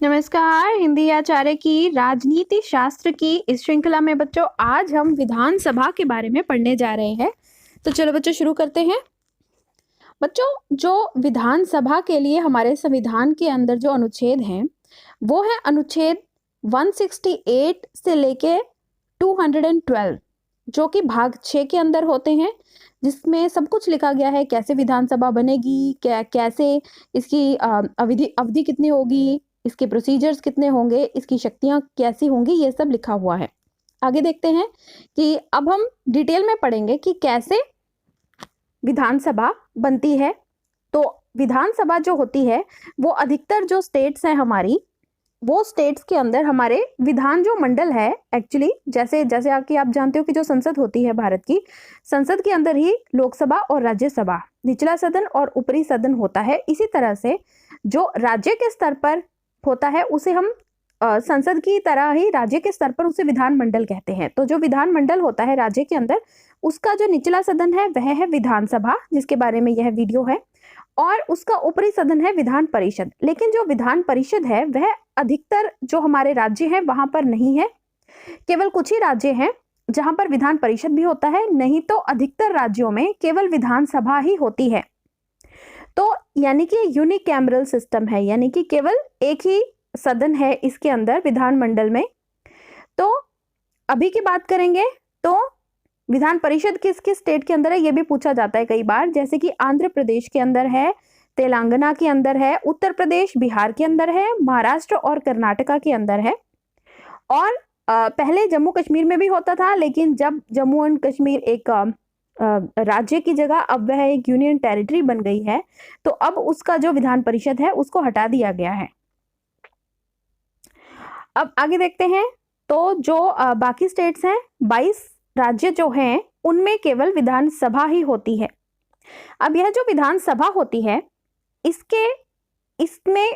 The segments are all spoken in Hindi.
नमस्कार। हिंदी आचार्य की राजनीति शास्त्र की इस श्रृंखला में बच्चों आज हम विधानसभा के बारे में पढ़ने जा रहे हैं। तो चलो बच्चों शुरू करते हैं। बच्चों, जो विधानसभा के लिए हमारे संविधान के अंदर जो अनुच्छेद हैं वो है अनुच्छेद 168 से लेके 212, जो कि भाग 6 के अंदर होते हैं, जिसमें सब कुछ लिखा गया है। कैसे विधानसभा बनेगी, कैसे इसकी अवधि अवधि कितनी होगी, इसके प्रोसीजर्स कितने होंगे, इसकी शक्तियां कैसी होंगी, ये सब लिखा हुआ है। आगे देखते हैं कि अब हम डिटेल में पढ़ेंगे कि कैसे विधानसभा बनती है। तो विधानसभा जो होती है वो अधिकतर जो स्टेट्स हैं हमारी, वो स्टेट्स के अंदर हमारे विधान जो मंडल है, एक्चुअली जैसे जैसे आके आप जानते हो कि जो संसद होती है भारत की, संसद के अंदर ही लोकसभा और राज्यसभा, निचला सदन और ऊपरी सदन होता है। इसी तरह से जो राज्य के स्तर पर होता है उसे हम संसद की तरह ही राज्य के स्तर पर उसे विधान मंडल कहते हैं। तो जो विधान मंडल होता है राज्य के अंदर, उसका जो निचला सदन है वह है विधानसभा, जिसके बारे में यह वीडियो है, और उसका ऊपरी सदन है विधान परिषद। लेकिन जो विधान परिषद है वह अधिकतर जो हमारे राज्य हैं वहां पर नहीं है। केवल कुछ ही राज्य हैं जहां पर विधान परिषद भी होता है, नहीं तो अधिकतर राज्यों में केवल विधानसभा ही होती है। तो यानी कि यूनिकैमरल सिस्टम है, यानी कि केवल एक ही सदन है इसके अंदर विधानमंडल में। तो अभी की बात करेंगे तो विधान परिषद किस किस स्टेट के अंदर है ये भी पूछा जाता है कई बार, जैसे कि आंध्र प्रदेश के अंदर है, तेलंगाना के अंदर है, उत्तर प्रदेश बिहार के अंदर है, महाराष्ट्र और कर्नाटका के अंदर है। और पहले जम्मू कश्मीर में भी होता था, लेकिन जब जम्मू एंड कश्मीर एक राज्य की जगह अब वह एक यूनियन टेरिटरी बन गई है, तो अब उसका जो विधान परिषद है उसको हटा दिया गया है। अब आगे देखते हैं। तो जो बाकी स्टेट्स हैं, 22 राज्य जो हैं, उनमें केवल विधानसभा ही होती है। अब यह जो विधानसभा होती है इसमें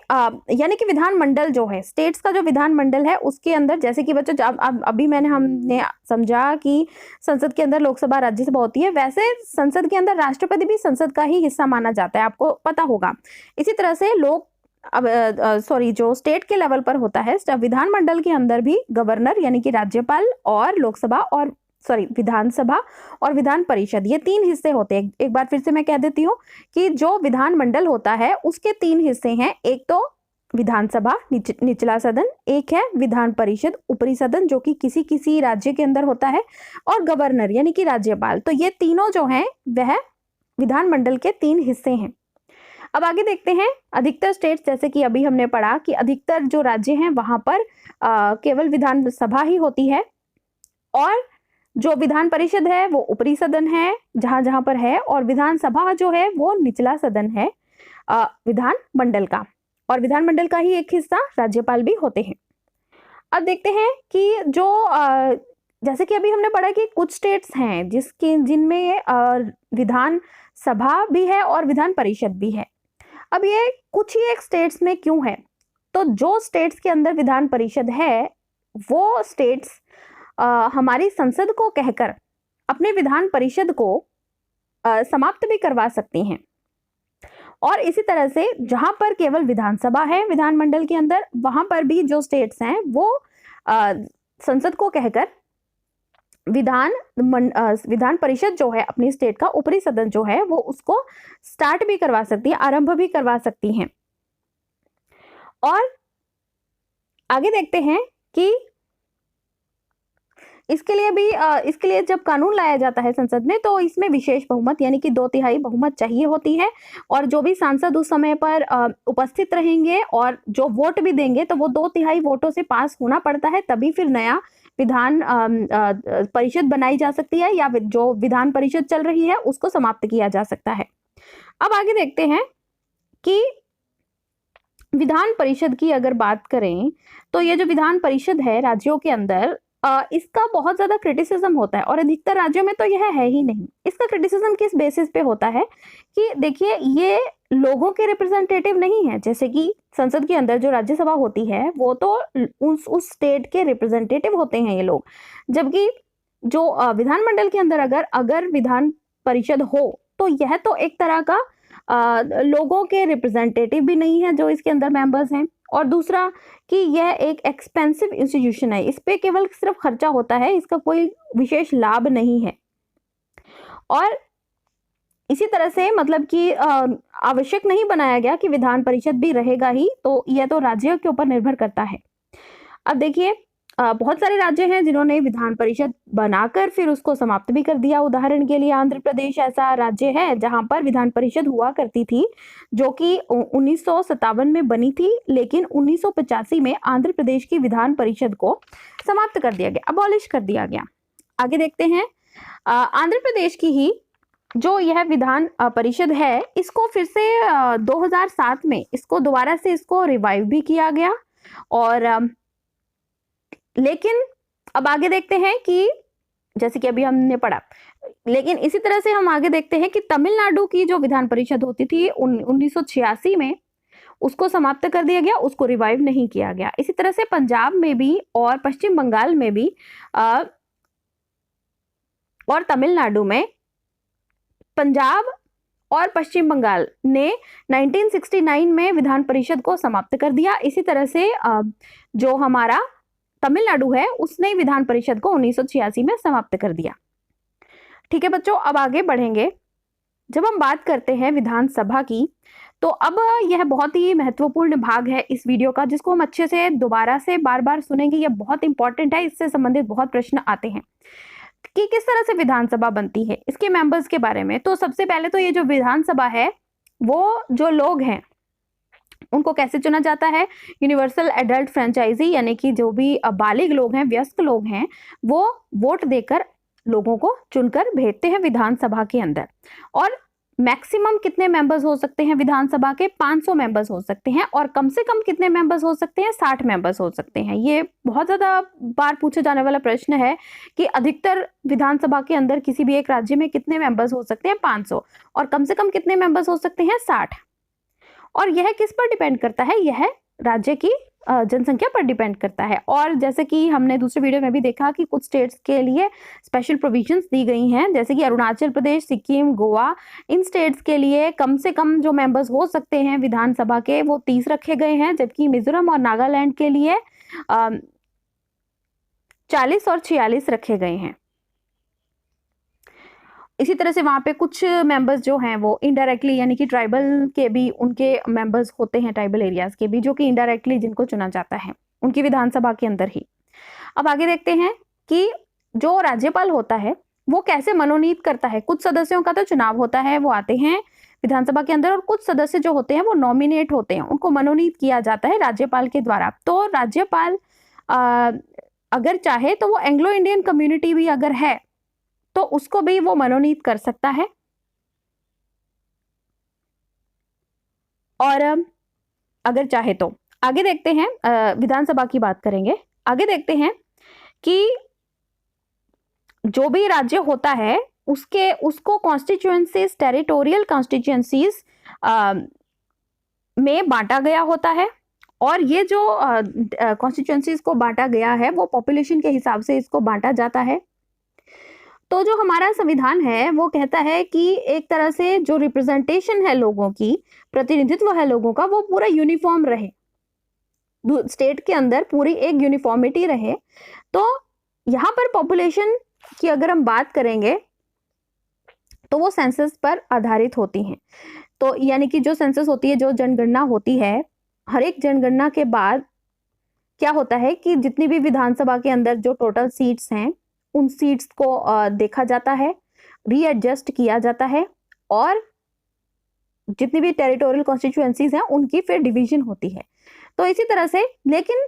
यानी कि विधानमंडल जो है, स्टेट्स का जो विधानमंडल है उसके अंदर, जैसे कि बच्चों अब अभी हमने समझा कि संसद के अंदर लोकसभा राज्यसभा होती है, वैसे संसद के अंदर राष्ट्रपति भी संसद का ही हिस्सा माना जाता है, आपको पता होगा। इसी तरह से जो स्टेट के लेवल पर होता है, विधानमंडल के अंदर भी गवर्नर यानी कि राज्यपाल और लोकसभा और विधानसभा और विधान परिषद, ये 3 हिस्से होते हैं। एक बार फिर से मैं कह देती हूँ कि जो विधानमंडल होता है उसके 3 हिस्से हैं। एक तो विधानसभा निचला सदन, एक है विधान परिषद ऊपरी सदन जो कि किसी किसी राज्य के अंदर होता है, और गवर्नर यानी कि राज्यपाल। तो ये तीनों जो हैं वह विधानमंडल के 3 हिस्से हैं। अब आगे देखते हैं। अधिकतर स्टेट्स, जैसे कि अभी हमने पढ़ा कि अधिकतर जो राज्य हैं वहां पर केवल विधानसभा ही होती है, और जो विधान परिषद है वो ऊपरी सदन है जहां जहां पर है, और विधानसभा जो है वो निचला सदन है विधान मंडल का, और विधानमंडल का ही एक हिस्सा राज्यपाल भी होते हैं। अब देखते हैं कि जो जैसे कि अभी हमने पढ़ा कि कुछ स्टेट्स हैं जिनमें विधान सभा भी है और विधान परिषद भी है। अब ये कुछ ही एक स्टेट्स में क्यों है? तो जो स्टेट्स के अंदर विधान परिषद है वो स्टेट्स हमारी संसद को कहकर अपने विधान परिषद को समाप्त भी करवा सकती हैं, और इसी तरह से जहां पर केवल विधानसभा है विधानमंडल के अंदर, वहां पर भी जो स्टेट्स हैं वो संसद को कहकर विधान परिषद जो है अपनी स्टेट का ऊपरी सदन जो है वो उसको स्टार्ट भी करवा सकती है, आरंभ भी करवा सकती हैं। और आगे देखते हैं कि इसके लिए जब कानून लाया जाता है संसद में, तो इसमें विशेष बहुमत यानी कि 2/3 बहुमत चाहिए होती है, और जो भी सांसद उस समय पर उपस्थित रहेंगे और जो वोट भी देंगे तो वो 2/3 वोटों से पास होना पड़ता है, तभी फिर नया विधान परिषद बनाई जा सकती है, या जो विधान परिषद चल रही है उसको समाप्त किया जा सकता है। अब आगे देखते हैं कि विधान परिषद की अगर बात करें तो ये जो विधान परिषद है राज्यों के अंदर, इसका बहुत ज्यादा क्रिटिसिज्म होता है, और अधिकतर राज्यों में तो यह है ही नहीं। इसका क्रिटिसिज्म किस बेसिस पे होता है कि देखिए, ये लोगों के रिप्रेजेंटेटिव नहीं है। जैसे कि संसद के अंदर जो राज्यसभा होती है वो तो उस स्टेट के रिप्रेजेंटेटिव होते हैं ये लोग, जबकि जो विधानमंडल के अंदर अगर विधान परिषद हो तो यह तो एक तरह का लोगों के रिप्रेजेंटेटिव भी नहीं है जो इसके अंदर मेंबर्स हैं, और दूसरा कि यह एक एक्सपेंसिव इंस्टीट्यूशन है, इस पे केवल सिर्फ खर्चा होता है, इसका कोई विशेष लाभ नहीं है। और इसी तरह से मतलब कि आवश्यक नहीं बनाया गया कि विधान परिषद भी रहेगा ही, तो यह तो राज्य के ऊपर निर्भर करता है। अब देखिए बहुत सारे राज्य हैं जिन्होंने विधान परिषद बनाकर फिर उसको समाप्त भी कर दिया। उदाहरण के लिए आंध्र प्रदेश ऐसा राज्य है जहां पर विधान परिषद हुआ करती थी, जो कि 1957 में बनी थी, लेकिन 1985 में आंध्र प्रदेश की विधान परिषद को समाप्त कर दिया गया, अबॉलिश कर दिया गया। आगे देखते हैं आंध्र प्रदेश की ही जो यह विधान परिषद है, इसको फिर से 2007 में इसको दोबारा से इसको रिवाइव भी किया गया। और लेकिन अब आगे देखते हैं कि जैसे कि अभी हमने पढ़ा, लेकिन इसी तरह से हम आगे देखते हैं कि तमिलनाडु की जो विधान परिषद होती थी 1986 में उसको समाप्त कर दिया गया, उसको रिवाइव नहीं किया गया। इसी तरह से पंजाब में भी और पश्चिम बंगाल में भी और तमिलनाडु में, पंजाब और पश्चिम बंगाल ने 1969 में विधान परिषद को समाप्त कर दिया। इसी तरह से जो हमारा तमिलनाडु है उसने विधान परिषद को 1986 में समाप्त कर दिया। ठीक है बच्चों, अब आगे बढ़ेंगे। जब हम बात करते हैं विधानसभा की, तो अब यह बहुत ही महत्वपूर्ण भाग है इस वीडियो का, जिसको हम अच्छे से दोबारा से बार बार सुनेंगे। यह बहुत इंपॉर्टेंट है, इससे संबंधित बहुत प्रश्न आते हैं कि किस तरह से विधानसभा बनती है, इसके मेंबर्स के बारे में। तो सबसे पहले तो ये जो विधानसभा है वो जो लोग हैं उनको कैसे चुना जाता है। यूनिवर्सल एडल्ट फ्रेंचाइजी, यानी कि जो भी बालिग लोग हैं, वयस्क लोग हैं, वो वोट देकर लोगों को चुनकर भेजते हैं विधानसभा के अंदर। और मैक्सिमम कितने मेंबर्स हो सकते हैं विधानसभा के? 500 मेंबर्स हो सकते हैं। और कम से कम कितने मेंबर्स हो सकते हैं? 60 मेंबर्स हो सकते हैं। ये बहुत ज्यादा बार पूछा जाने वाला प्रश्न है कि अधिकतर विधानसभा के अंदर किसी भी एक राज्य में कितने मेंबर्स हो सकते हैं? 500। और कम से कम कितने मेंबर्स हो सकते हैं? 60। और यह किस पर डिपेंड करता है? यह राज्य की जनसंख्या पर डिपेंड करता है। और जैसे कि हमने दूसरे वीडियो में भी देखा कि कुछ स्टेट्स के लिए स्पेशल प्रोविजंस दी गई हैं, जैसे कि अरुणाचल प्रदेश, सिक्किम, गोवा, इन स्टेट्स के लिए कम से कम जो मेंबर्स हो सकते हैं विधानसभा के वो 30 रखे गए हैं, जबकि मिजोरम और नागालैंड के लिए 40 और 46 रखे गए हैं। इसी तरह से वहाँ पे कुछ मेंबर्स जो हैं वो इनडायरेक्टली, यानी कि ट्राइबल के भी उनके मेंबर्स होते हैं, ट्राइबल एरियाज के भी, जो कि इनडायरेक्टली जिनको चुना जाता है उनकी विधानसभा के अंदर ही। अब आगे देखते हैं कि जो राज्यपाल होता है वो कैसे मनोनीत करता है। कुछ सदस्यों का तो चुनाव होता है, वो आते हैं विधानसभा के अंदर, और कुछ सदस्य जो होते हैं वो नॉमिनेट होते हैं, उनको मनोनीत किया जाता है राज्यपाल के द्वारा। तो राज्यपाल अगर चाहे तो वो एंग्लो इंडियन कम्युनिटी भी अगर है तो उसको भी वो मनोनीत कर सकता है। और अगर चाहे तो आगे देखते हैं, विधानसभा की बात करेंगे। आगे देखते हैं कि जो भी राज्य होता है उसको कॉन्स्टिट्यूएंसीज, टेरिटोरियल कॉन्स्टिट्यूएंसीज में बांटा गया होता है। और ये जो कॉन्स्टिट्यूएंसीज को बांटा गया है वो पॉपुलेशन के हिसाब से इसको बांटा जाता है। तो जो हमारा संविधान है वो कहता है कि एक तरह से जो रिप्रेजेंटेशन है लोगों की, प्रतिनिधित्व है लोगों का, वो पूरा यूनिफॉर्म रहे, स्टेट के अंदर पूरी एक यूनिफॉर्मिटी रहे। तो यहाँ पर पॉपुलेशन की अगर हम बात करेंगे तो वो सेंसस पर आधारित होती हैं। तो यानी कि जो सेंसस होती है, जो जनगणना होती है, हर एक जनगणना के बाद क्या होता है कि जितनी भी विधानसभा के अंदर जो टोटल सीट्स हैं उन सीट्स को देखा जाता है, रीएडजस्ट किया जाता है, और जितनी भी टेरिटोरियल कॉन्स्टिट्यूएंसीज हैं उनकी फिर डिवीजन होती है। तो इसी तरह से, लेकिन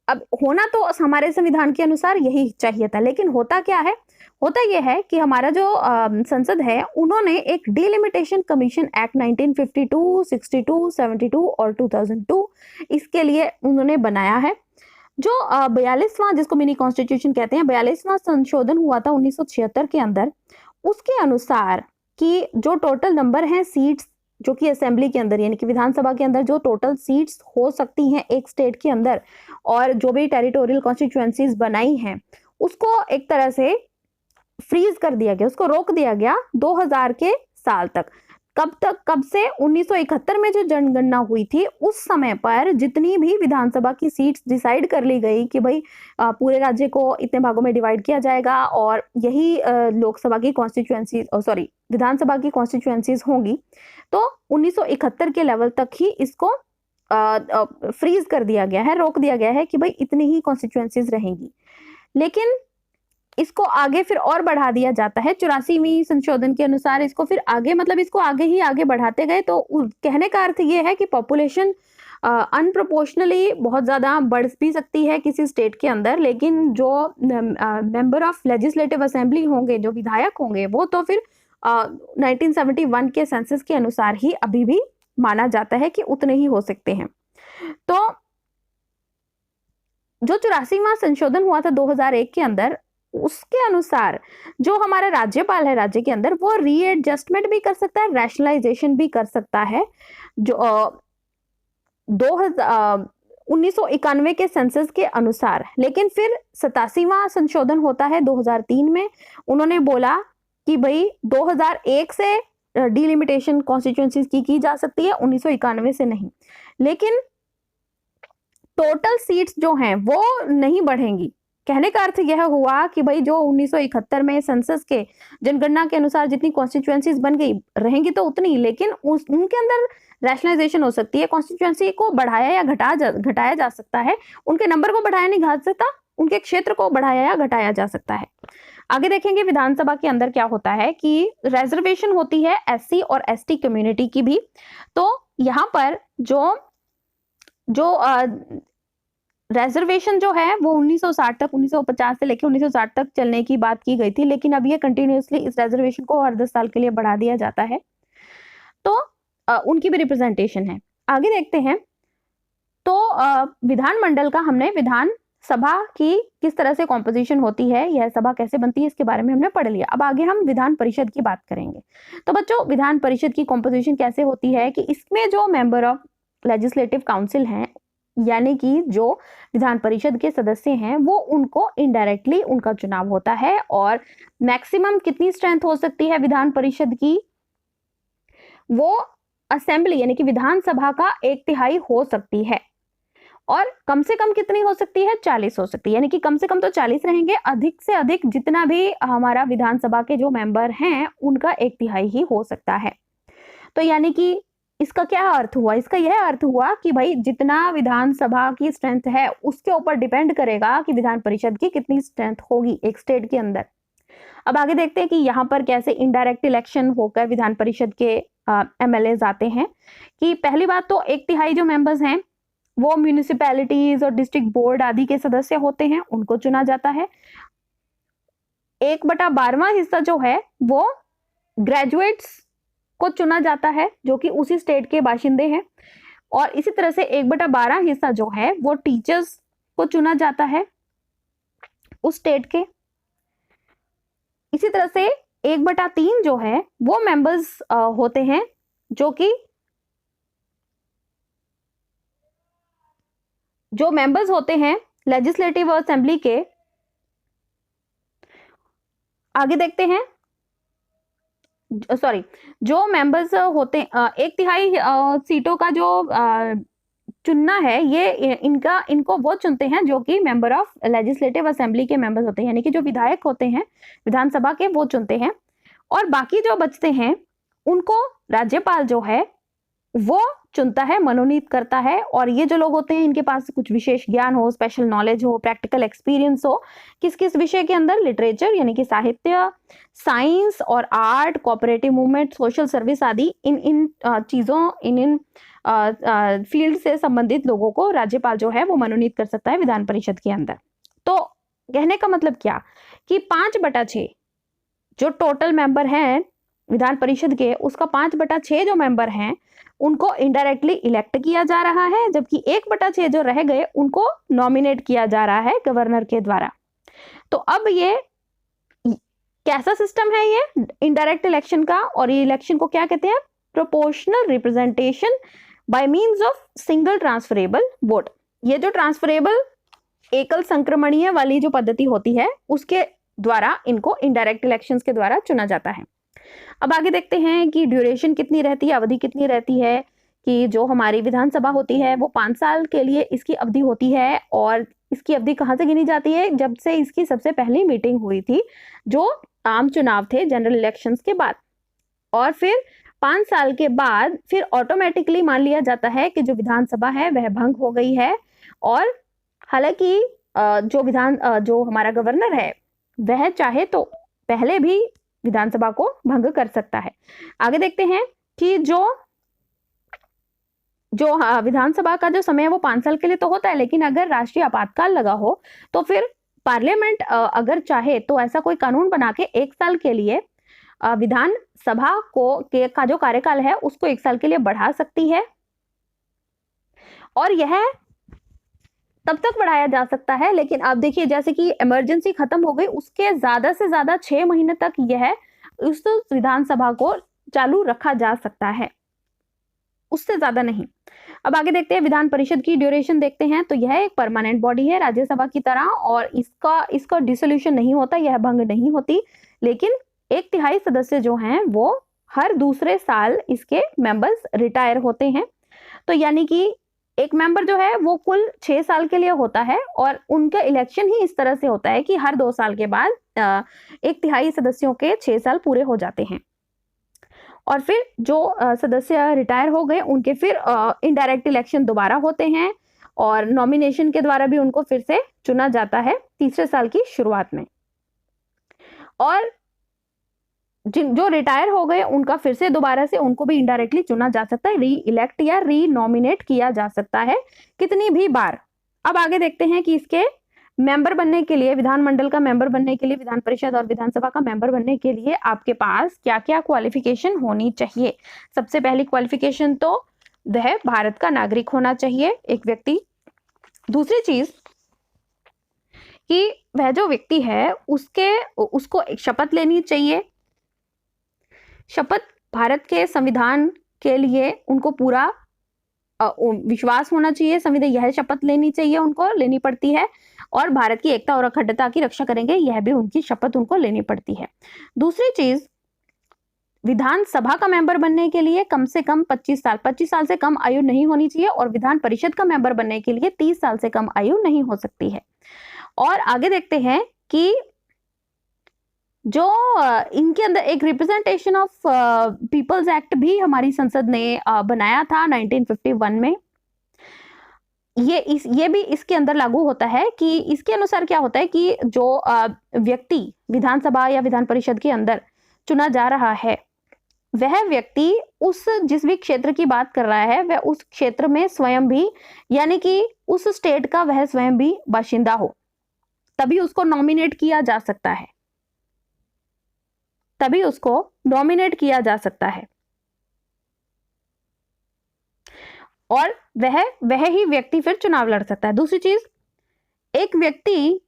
अब होना तो हमारे संविधान के अनुसार यही चाहिए था, लेकिन होता क्या है? होता यह है कि हमारा जो संसद है उन्होंने एक डिलिमिटेशन कमीशन एक्ट 1952, 62, 72 और 2002 इसके लिए उन्होंने बनाया है। जो 42वां, जिसको मिनी कॉन्स्टिट्यूशन कहते हैं, 42वां संशोधन हुआ था 1976 के अंदर, उसके अनुसार कि जो टोटल नंबर है सीट्स जो कि असेंबली के अंदर, यानी कि विधानसभा के अंदर जो टोटल सीट्स हो सकती हैं एक स्टेट के अंदर, और जो भी टेरिटोरियल कॉन्स्टिट्यूएंसीज बनाई हैं उसको एक तरह से फ्रीज कर दिया गया, उसको रोक दिया गया 2000 के साल तक। कब से 1971 में जो जनगणना हुई थी उस समय पर जितनी भी विधानसभा की सीट्स डिसाइड कर ली गई कि भाई पूरे राज्य को इतने भागों में डिवाइड किया जाएगा और यही लोकसभा की कॉन्स्टिट्यूएंसीज विधानसभा की कॉन्स्टिट्यूएंसीज होंगी, तो 1971 के लेवल तक ही इसको फ्रीज कर दिया गया है, रोक दिया गया है कि भाई इतनी ही कॉन्स्टिट्यूएंसीज रहेंगी। लेकिन इसको आगे फिर और बढ़ा दिया जाता है 84वीं संशोधन के अनुसार। इसको फिर आगे मतलब इसको आगे ही आगे बढ़ाते गए। तो कहने का अर्थ ये है कि पॉपुलेशन अनप्रोपोर्शनली बहुत ज़्यादा बढ़ भी सकती है किसी स्टेट के अंदर, लेकिन जो मेंबर ऑफ लेजिस्लेटिव असेंबली होंगे, जो विधायक होंगे, वो तो फिर 1971 के सेंसस के अनुसार ही अभी भी माना जाता है कि उतने ही हो सकते हैं। तो जो 84वां संशोधन हुआ था 2001 के अंदर, उसके अनुसार जो हमारा राज्यपाल है राज्य के अंदर, वो रीएडजस्टमेंट भी कर सकता है, रैशनलाइजेशन भी कर सकता है। जो 1991 के सेंसस के अनुसार। लेकिन फिर 87वां संशोधन होता है 2003 में। उन्होंने बोला कि भाई 2001 से डिलिमिटेशन कॉन्स्टिट्यूएंसीज की जा सकती है, 1991 से नहीं। लेकिन टोटल सीट्स जो हैं वो नहीं बढ़ेंगी। कहने का अर्थ यह हुआ कि भाई जो 1971 में सेंसस के जनगणना के अनुसार जितनी कॉन्स्टिट्यूएंसीज बन गई रहेंगी तो उतनी, लेकिन उनके अंदर रैशनलाइजेशन हो सकती है, कॉन्स्टिट्यूएंसी को बढ़ाया या घटाया जा सकता है, उनके नंबर को बढ़ाया नहीं जा सकता, उनके क्षेत्र को बढ़ाया या घटाया जा सकता है। आगे देखेंगे विधानसभा के अंदर क्या होता है कि रिजर्वेशन होती है एससी और एसटी कम्युनिटी की भी। तो यहाँ पर जो रिजर्वेशन जो है वो 1960 तक, 1950 से लेकर 1960 तक चलने की बात की गई थी, लेकिन अब ये कंटिन्यूसली इस रिजर्वेशन को हर 10 साल के लिए बढ़ा दिया जाता है। तो उनकी भी रिप्रेजेंटेशन है। आगे देखते हैं। तो विधानमंडल का हमने विधान सभा की किस तरह से कॉम्पोजिशन होती है, यह सभा कैसे बनती है, इसके बारे में हमने पढ़ लिया। अब आगे हम विधान परिषद की बात करेंगे। तो बच्चों, विधान परिषद की कॉम्पोजिशन कैसे होती है कि इसमें जो मेंबर ऑफ लेजिस्लेटिव काउंसिल हैं, यानी कि जो विधान परिषद के सदस्य हैं, वो उनको इनडायरेक्टली उनका चुनाव होता है। और मैक्सिमम कितनी स्ट्रेंथ हो सकती है विधान परिषद की, वो असेंबली यानी कि विधानसभा का 1/3 हो सकती है। और कम से कम कितनी हो सकती है, 40 हो सकती है। यानी कि कम से कम तो 40 रहेंगे, अधिक से अधिक जितना भी हमारा विधानसभा के जो मेंबर हैं उनका 1/3 ही हो सकता है। तो यानी कि इसका क्या अर्थ हुआ, इसका यह अर्थ हुआ कि भाई जितना विधानसभा की स्ट्रेंथ है उसके ऊपर डिपेंड करेगा कि विधान परिषद की कितनी स्ट्रेंथ होगी एक स्टेट के अंदर। अब आगे देखते हैं कि यहाँ पर कैसे इनडायरेक्ट इलेक्शन होकर विधान परिषद के एमएलए आते हैं। कि पहली बात तो 1/3 जो मेंबर्स हैं वो म्यूनिसिपैलिटीज और डिस्ट्रिक्ट बोर्ड आदि के सदस्य होते हैं, उनको चुना जाता है। 1/12वां हिस्सा जो है वो ग्रेजुएट्स को चुना जाता है जो कि उसी स्टेट के बाशिंदे हैं। और इसी तरह से 1/12 हिस्सा जो है वो टीचर्स को चुना जाता है उस स्टेट के। इसी तरह से 1/3 जो है वो मेंबर्स होते हैं जो मेंबर्स होते हैं लेजिस्लेटिव असेंबली के। आगे देखते हैं, जो मेंबर्स होते हैं 1/3 सीटों का जो चुनना है, ये इनको वो चुनते हैं जो कि मेंबर ऑफ लेजिस्लेटिव असेंबली के मेंबर्स होते हैं, यानी कि जो विधायक होते हैं विधानसभा के, वो चुनते हैं। और बाकी जो बचते हैं उनको राज्यपाल जो है वो चुनता है, मनोनीत करता है। और ये जो लोग होते हैं इनके पास कुछ विशेष ज्ञान हो, स्पेशल नॉलेज हो, प्रैक्टिकल एक्सपीरियंस हो, किस किस विषय के अंदर, लिटरेचर यानी कि साहित्य, साइंस और art, cooperative movement, social service आदि इन चीजों, इन फील्ड से संबंधित लोगों को राज्यपाल जो है वो मनोनीत कर सकता है विधान परिषद के अंदर। तो कहने का मतलब क्या कि 5/6 जो टोटल मेंबर हैं विधान परिषद के, उसका 5/6 जो मेंबर हैं उनको इनडायरेक्टली इलेक्ट किया जा रहा है, जबकि 1/6 जो रह गए उनको नॉमिनेट किया जा रहा है गवर्नर के द्वारा। तो अब ये कैसा सिस्टम है ये इनडायरेक्ट इलेक्शन का, और ये इलेक्शन को क्या कहते हैं, proportional representation by means of single transferable vote. ये जो ट्रांसफरेबल एकल संक्रमणीय वाली जो पद्धति होती है उसके द्वारा इनको इनडायरेक्ट इलेक्शंस के द्वारा चुना जाता है। अब आगे देखते हैं कि ड्यूरेशन कितनी रहती है, अवधि कितनी रहती है। कि जो हमारी विधानसभा होती है वो 5 साल के लिए इसकी अवधि होती है, और इसकी अवधि कहाँ से गिनी जाती है, जब से इसकी सबसे पहली मीटिंग हुई थी, जो आम चुनाव थे जनरल इलेक्शंस के बाद। और फिर 5 साल के बाद फिर ऑटोमेटिकली मान लिया जाता है कि जो विधानसभा है वह भंग हो गई है। और हालांकि जो हमारा गवर्नर है वह चाहे तो पहले भी विधानसभा को भंग कर सकता है। आगे देखते हैं कि जो विधानसभा का जो समय है वो 5 साल के लिए तो होता है, लेकिन अगर राष्ट्रीय आपातकाल लगा हो तो फिर पार्लियामेंट अगर चाहे तो ऐसा कोई कानून बना के 1 साल के लिए विधानसभा का जो कार्यकाल है उसको 1 साल के लिए बढ़ा सकती है। और यह तब तक बढ़ाया जा सकता है, लेकिन आप देखिए जैसे कि इमरजेंसी खत्म हो गई उसके ज्यादा से ज्यादा 6 महीने तक यह उस विधानसभा को चालू रखा जा सकता है, उससे ज्यादा नहीं। अब आगे देखते हैं विधान परिषद की ड्यूरेशन देखते हैं। तो यह एक परमानेंट बॉडी है राज्यसभा की तरह, और इसका डिसोल्यूशन नहीं होता, यह भंग नहीं होती, लेकिन 1/3 सदस्य जो हैं वो हर दूसरे साल इसके मेंबर्स रिटायर होते हैं। तो यानी कि एक मेंबर जो है वो कुल 6 साल के लिए होता है, और उनका इलेक्शन ही इस तरह से होता है कि हर 2 साल के बाद 1/3 सदस्यों के 6 साल पूरे हो जाते हैं। और फिर जो सदस्य रिटायर हो गए उनके फिर इनडायरेक्ट इलेक्शन दोबारा होते हैं, और नॉमिनेशन के द्वारा भी उनको फिर से चुना जाता है तीसरे साल की शुरुआत में। और जो रिटायर हो गए उनका फिर से दोबारा से उनको भी इनडायरेक्टली चुना जा सकता है, री इलेक्ट या री नॉमिनेट किया जा सकता है कितनी भी बार। अब आगे देखते हैं कि इसके मेंबर बनने के लिए, विधानमंडल का मेंबर बनने के लिए, विधान परिषद और विधानसभा का मेंबर बनने के लिए आपके पास क्या क्या क्वालिफिकेशन होनी चाहिए। सबसे पहली क्वालिफिकेशन तो वह भारत का नागरिक होना चाहिए एक व्यक्ति। दूसरी चीज कि वह जो व्यक्ति है उसको एक शपथ लेनी चाहिए। शपथ भारत के संविधान के लिए उनको पूरा विश्वास होना चाहिए, संविधान यह शपथ लेनी चाहिए, उनको लेनी पड़ती है, और भारत की एकता और अखंडता की रक्षा करेंगे, यह भी उनकी शपथ उनको लेनी पड़ती है। दूसरी चीज, विधानसभा का मेंबर बनने के लिए कम से कम 25 साल से कम आयु नहीं होनी चाहिए, और विधान परिषद का मेंबर बनने के लिए 30 साल से कम आयु नहीं हो सकती है। और आगे देखते हैं कि जो इनके अंदर एक रिप्रेजेंटेशन ऑफ पीपल्स एक्ट भी हमारी संसद ने बनाया था 1951 में। ये भी इसके अंदर लागू होता है कि इसके अनुसार क्या होता है कि जो व्यक्ति विधानसभा या विधान परिषद के अंदर चुना जा रहा है वह व्यक्ति जिस भी क्षेत्र की बात कर रहा है वह उस क्षेत्र में स्वयं भी, यानी कि उस स्टेट का वह स्वयं भी बाशिंदा हो, तभी उसको नॉमिनेट किया जा सकता है, तभी उसको नॉमिनेट किया जा सकता है। और वह ही व्यक्ति फिर चुनाव लड़ सकता है। दूसरी चीज, एक व्यक्ति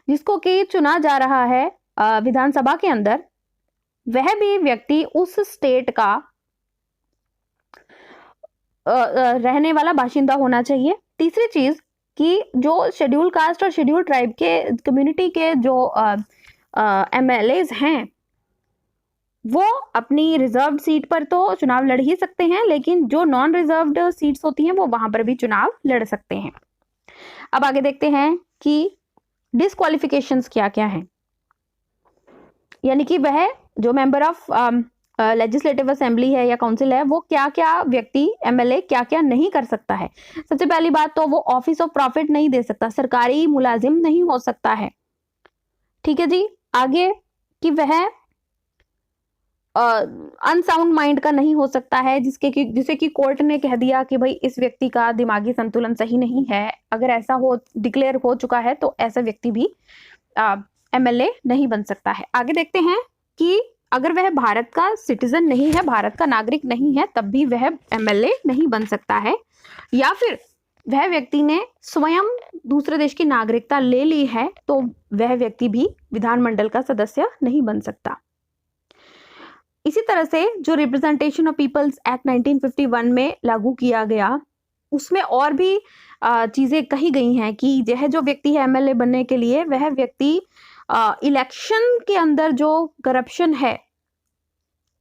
जिसको कि चुना जा रहा है विधानसभा के अंदर, वह भी व्यक्ति उस स्टेट का रहने वाला बाशिंदा होना चाहिए। तीसरी चीज कि जो शेड्यूल कास्ट और शेड्यूल ट्राइब के कम्युनिटी के जो एमएलएज हैं वो अपनी रिजर्व्ड सीट पर तो चुनाव लड़ ही सकते हैं, लेकिन जो नॉन रिजर्व्ड सीट्स होती हैं वो वहां पर भी चुनाव लड़ सकते हैं। अब आगे देखते हैं कि डिस्क्वालिफिकेशंस क्या क्या हैं, यानी कि वह जो मेंबर ऑफ लेजिस्लेटिव असेंबली है या काउंसिल है वो क्या क्या व्यक्ति एमएलए क्या क्या नहीं कर सकता है। सबसे पहली बात तो वो ऑफिस ऑफ प्रॉफिट नहीं दे सकता, सरकारी मुलाजिम नहीं हो सकता है, ठीक है जी। आगे कि वह अनसाउंड माइंड का नहीं हो सकता है, जिसे कि कोर्ट ने कह दिया कि भाई इस व्यक्ति का दिमागी संतुलन सही नहीं है, अगर ऐसा हो डिक्लेयर हो चुका है तो ऐसा व्यक्ति भी एमएलए नहीं बन सकता है। आगे देखते हैं कि अगर वह भारत का सिटीजन नहीं है, भारत का नागरिक नहीं है, तब भी वह एमएलए नहीं बन सकता है, या फिर वह व्यक्ति ने स्वयं दूसरे देश की नागरिकता ले ली है तो वह व्यक्ति भी विधानमंडल का सदस्य नहीं बन सकता। इसी तरह से जो रिप्रेजेंटेशन ऑफ पीपल्स एक्ट 1951 में लागू किया गया उसमें और भी चीजें कही गई हैं कि यह जो व्यक्ति है एमएलए बनने के लिए वह व्यक्ति इलेक्शन के अंदर जो करप्शन है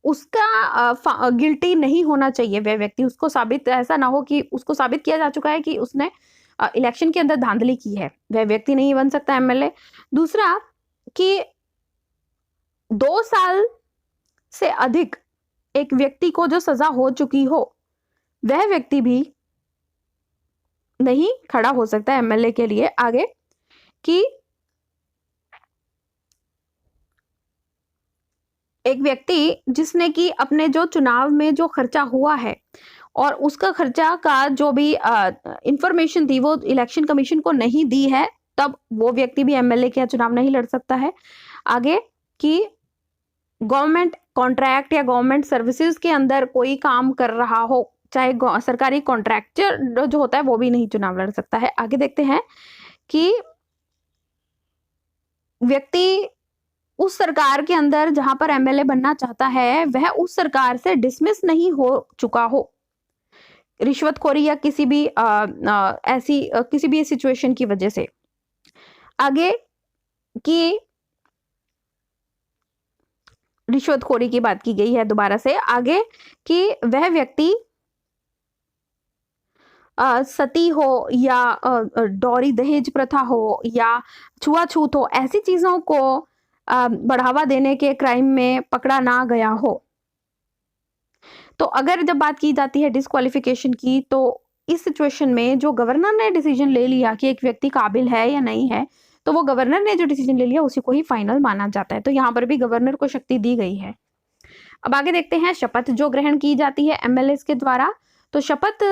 उसका गिल्टी नहीं होना चाहिए वह व्यक्ति। उसको साबित ऐसा ना हो कि उसको साबित किया जा चुका है कि उसने इलेक्शन के अंदर धांधली की है, वह व्यक्ति नहीं बन सकता एमएलए। दूसरा कि 2 साल से अधिक एक व्यक्ति को जो सजा हो चुकी हो वह व्यक्ति भी नहीं खड़ा हो सकता एमएलए के लिए। आगे कि एक व्यक्ति जिसने कि अपने जो चुनाव में जो खर्चा हुआ है और उसका खर्चा का जो भी इंफॉर्मेशन थी वो इलेक्शन कमीशन को नहीं दी है, तब वो व्यक्ति भी एमएलए का चुनाव नहीं लड़ सकता है। आगे कि गवर्नमेंट कॉन्ट्रैक्ट या गवर्नमेंट सर्विसेज के अंदर कोई काम कर रहा हो, चाहे सरकारी कॉन्ट्रैक्टर जो होता है वो भी नहीं चुनाव लड़ सकता है। आगे देखते हैं कि व्यक्ति उस सरकार के अंदर जहां पर एमएलए बनना चाहता है वह उस सरकार से डिसमिस नहीं हो चुका हो रिश्वतखोरी या किसी भी किसी भी सिचुएशन की वजह से। आगे कि रिश्वतखोरी की बात की गई है दोबारा से। आगे कि वह व्यक्ति सती हो या डौरी दहेज प्रथा हो या छुआछूत हो, ऐसी चीजों को बढ़ावा देने के क्राइम में पकड़ा ना गया हो। तो अगर जब बात की जाती है डिस्क्वालिफिकेशन की, तो इस सिचुएशन में जो गवर्नर ने डिसीजन ले लिया कि एक व्यक्ति काबिल है या नहीं है, तो वो गवर्नर ने जो डिसीजन ले लिया उसी को ही फाइनल माना जाता है। तो यहाँ पर भी गवर्नर को शक्ति दी गई है। अब आगे देखते हैं शपथ जो ग्रहण की जाती है एमएलए के द्वारा। तो शपथ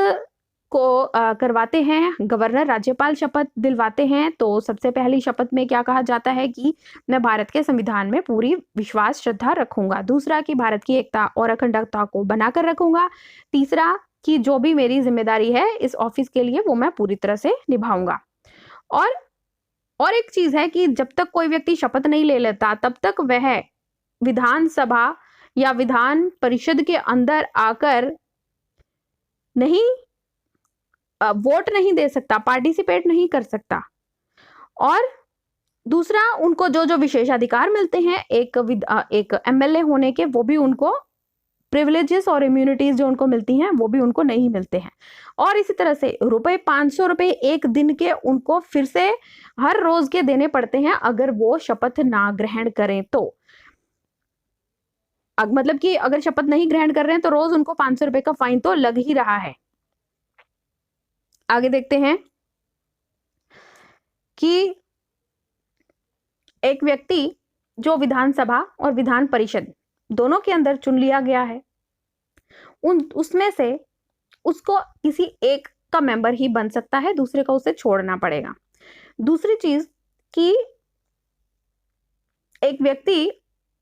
को करवाते हैं गवर्नर, राज्यपाल शपथ दिलवाते हैं। तो सबसे पहली शपथ में क्या कहा जाता है कि मैं भारत के संविधान में पूरी विश्वास श्रद्धा रखूंगा। दूसरा कि भारत की एकता और अखंडता को बनाकर रखूंगा। तीसरा कि जो भी मेरी जिम्मेदारी है इस ऑफिस के लिए वो मैं पूरी तरह से निभाऊंगा। और एक चीज है कि जब तक कोई व्यक्ति शपथ नहीं ले लेता तब तक वह विधानसभा या विधान परिषद के अंदर आकर नहीं वोट नहीं दे सकता, पार्टिसिपेट नहीं कर सकता। और दूसरा उनको जो जो विशेषाधिकार मिलते हैं एक एमएलए होने के, वो भी उनको प्रिविलेजेस और इम्यूनिटीज जो उनको मिलती हैं वो भी उनको नहीं मिलते हैं। और इसी तरह से 500 रुपए एक दिन के उनको फिर से हर रोज के देने पड़ते हैं अगर वो शपथ ना ग्रहण करें तो। मतलब कि अगर शपथ नहीं ग्रहण कर रहे हैं तो रोज उनको 500 रुपए का फाइन तो लग ही रहा है। आगे देखते हैं कि एक व्यक्ति जो विधानसभा और विधान परिषद दोनों के अंदर चुन लिया गया है, उसमें से उसको किसी एक का मेंबर ही बन सकता है, दूसरे का उसे छोड़ना पड़ेगा। दूसरी चीज कि एक व्यक्ति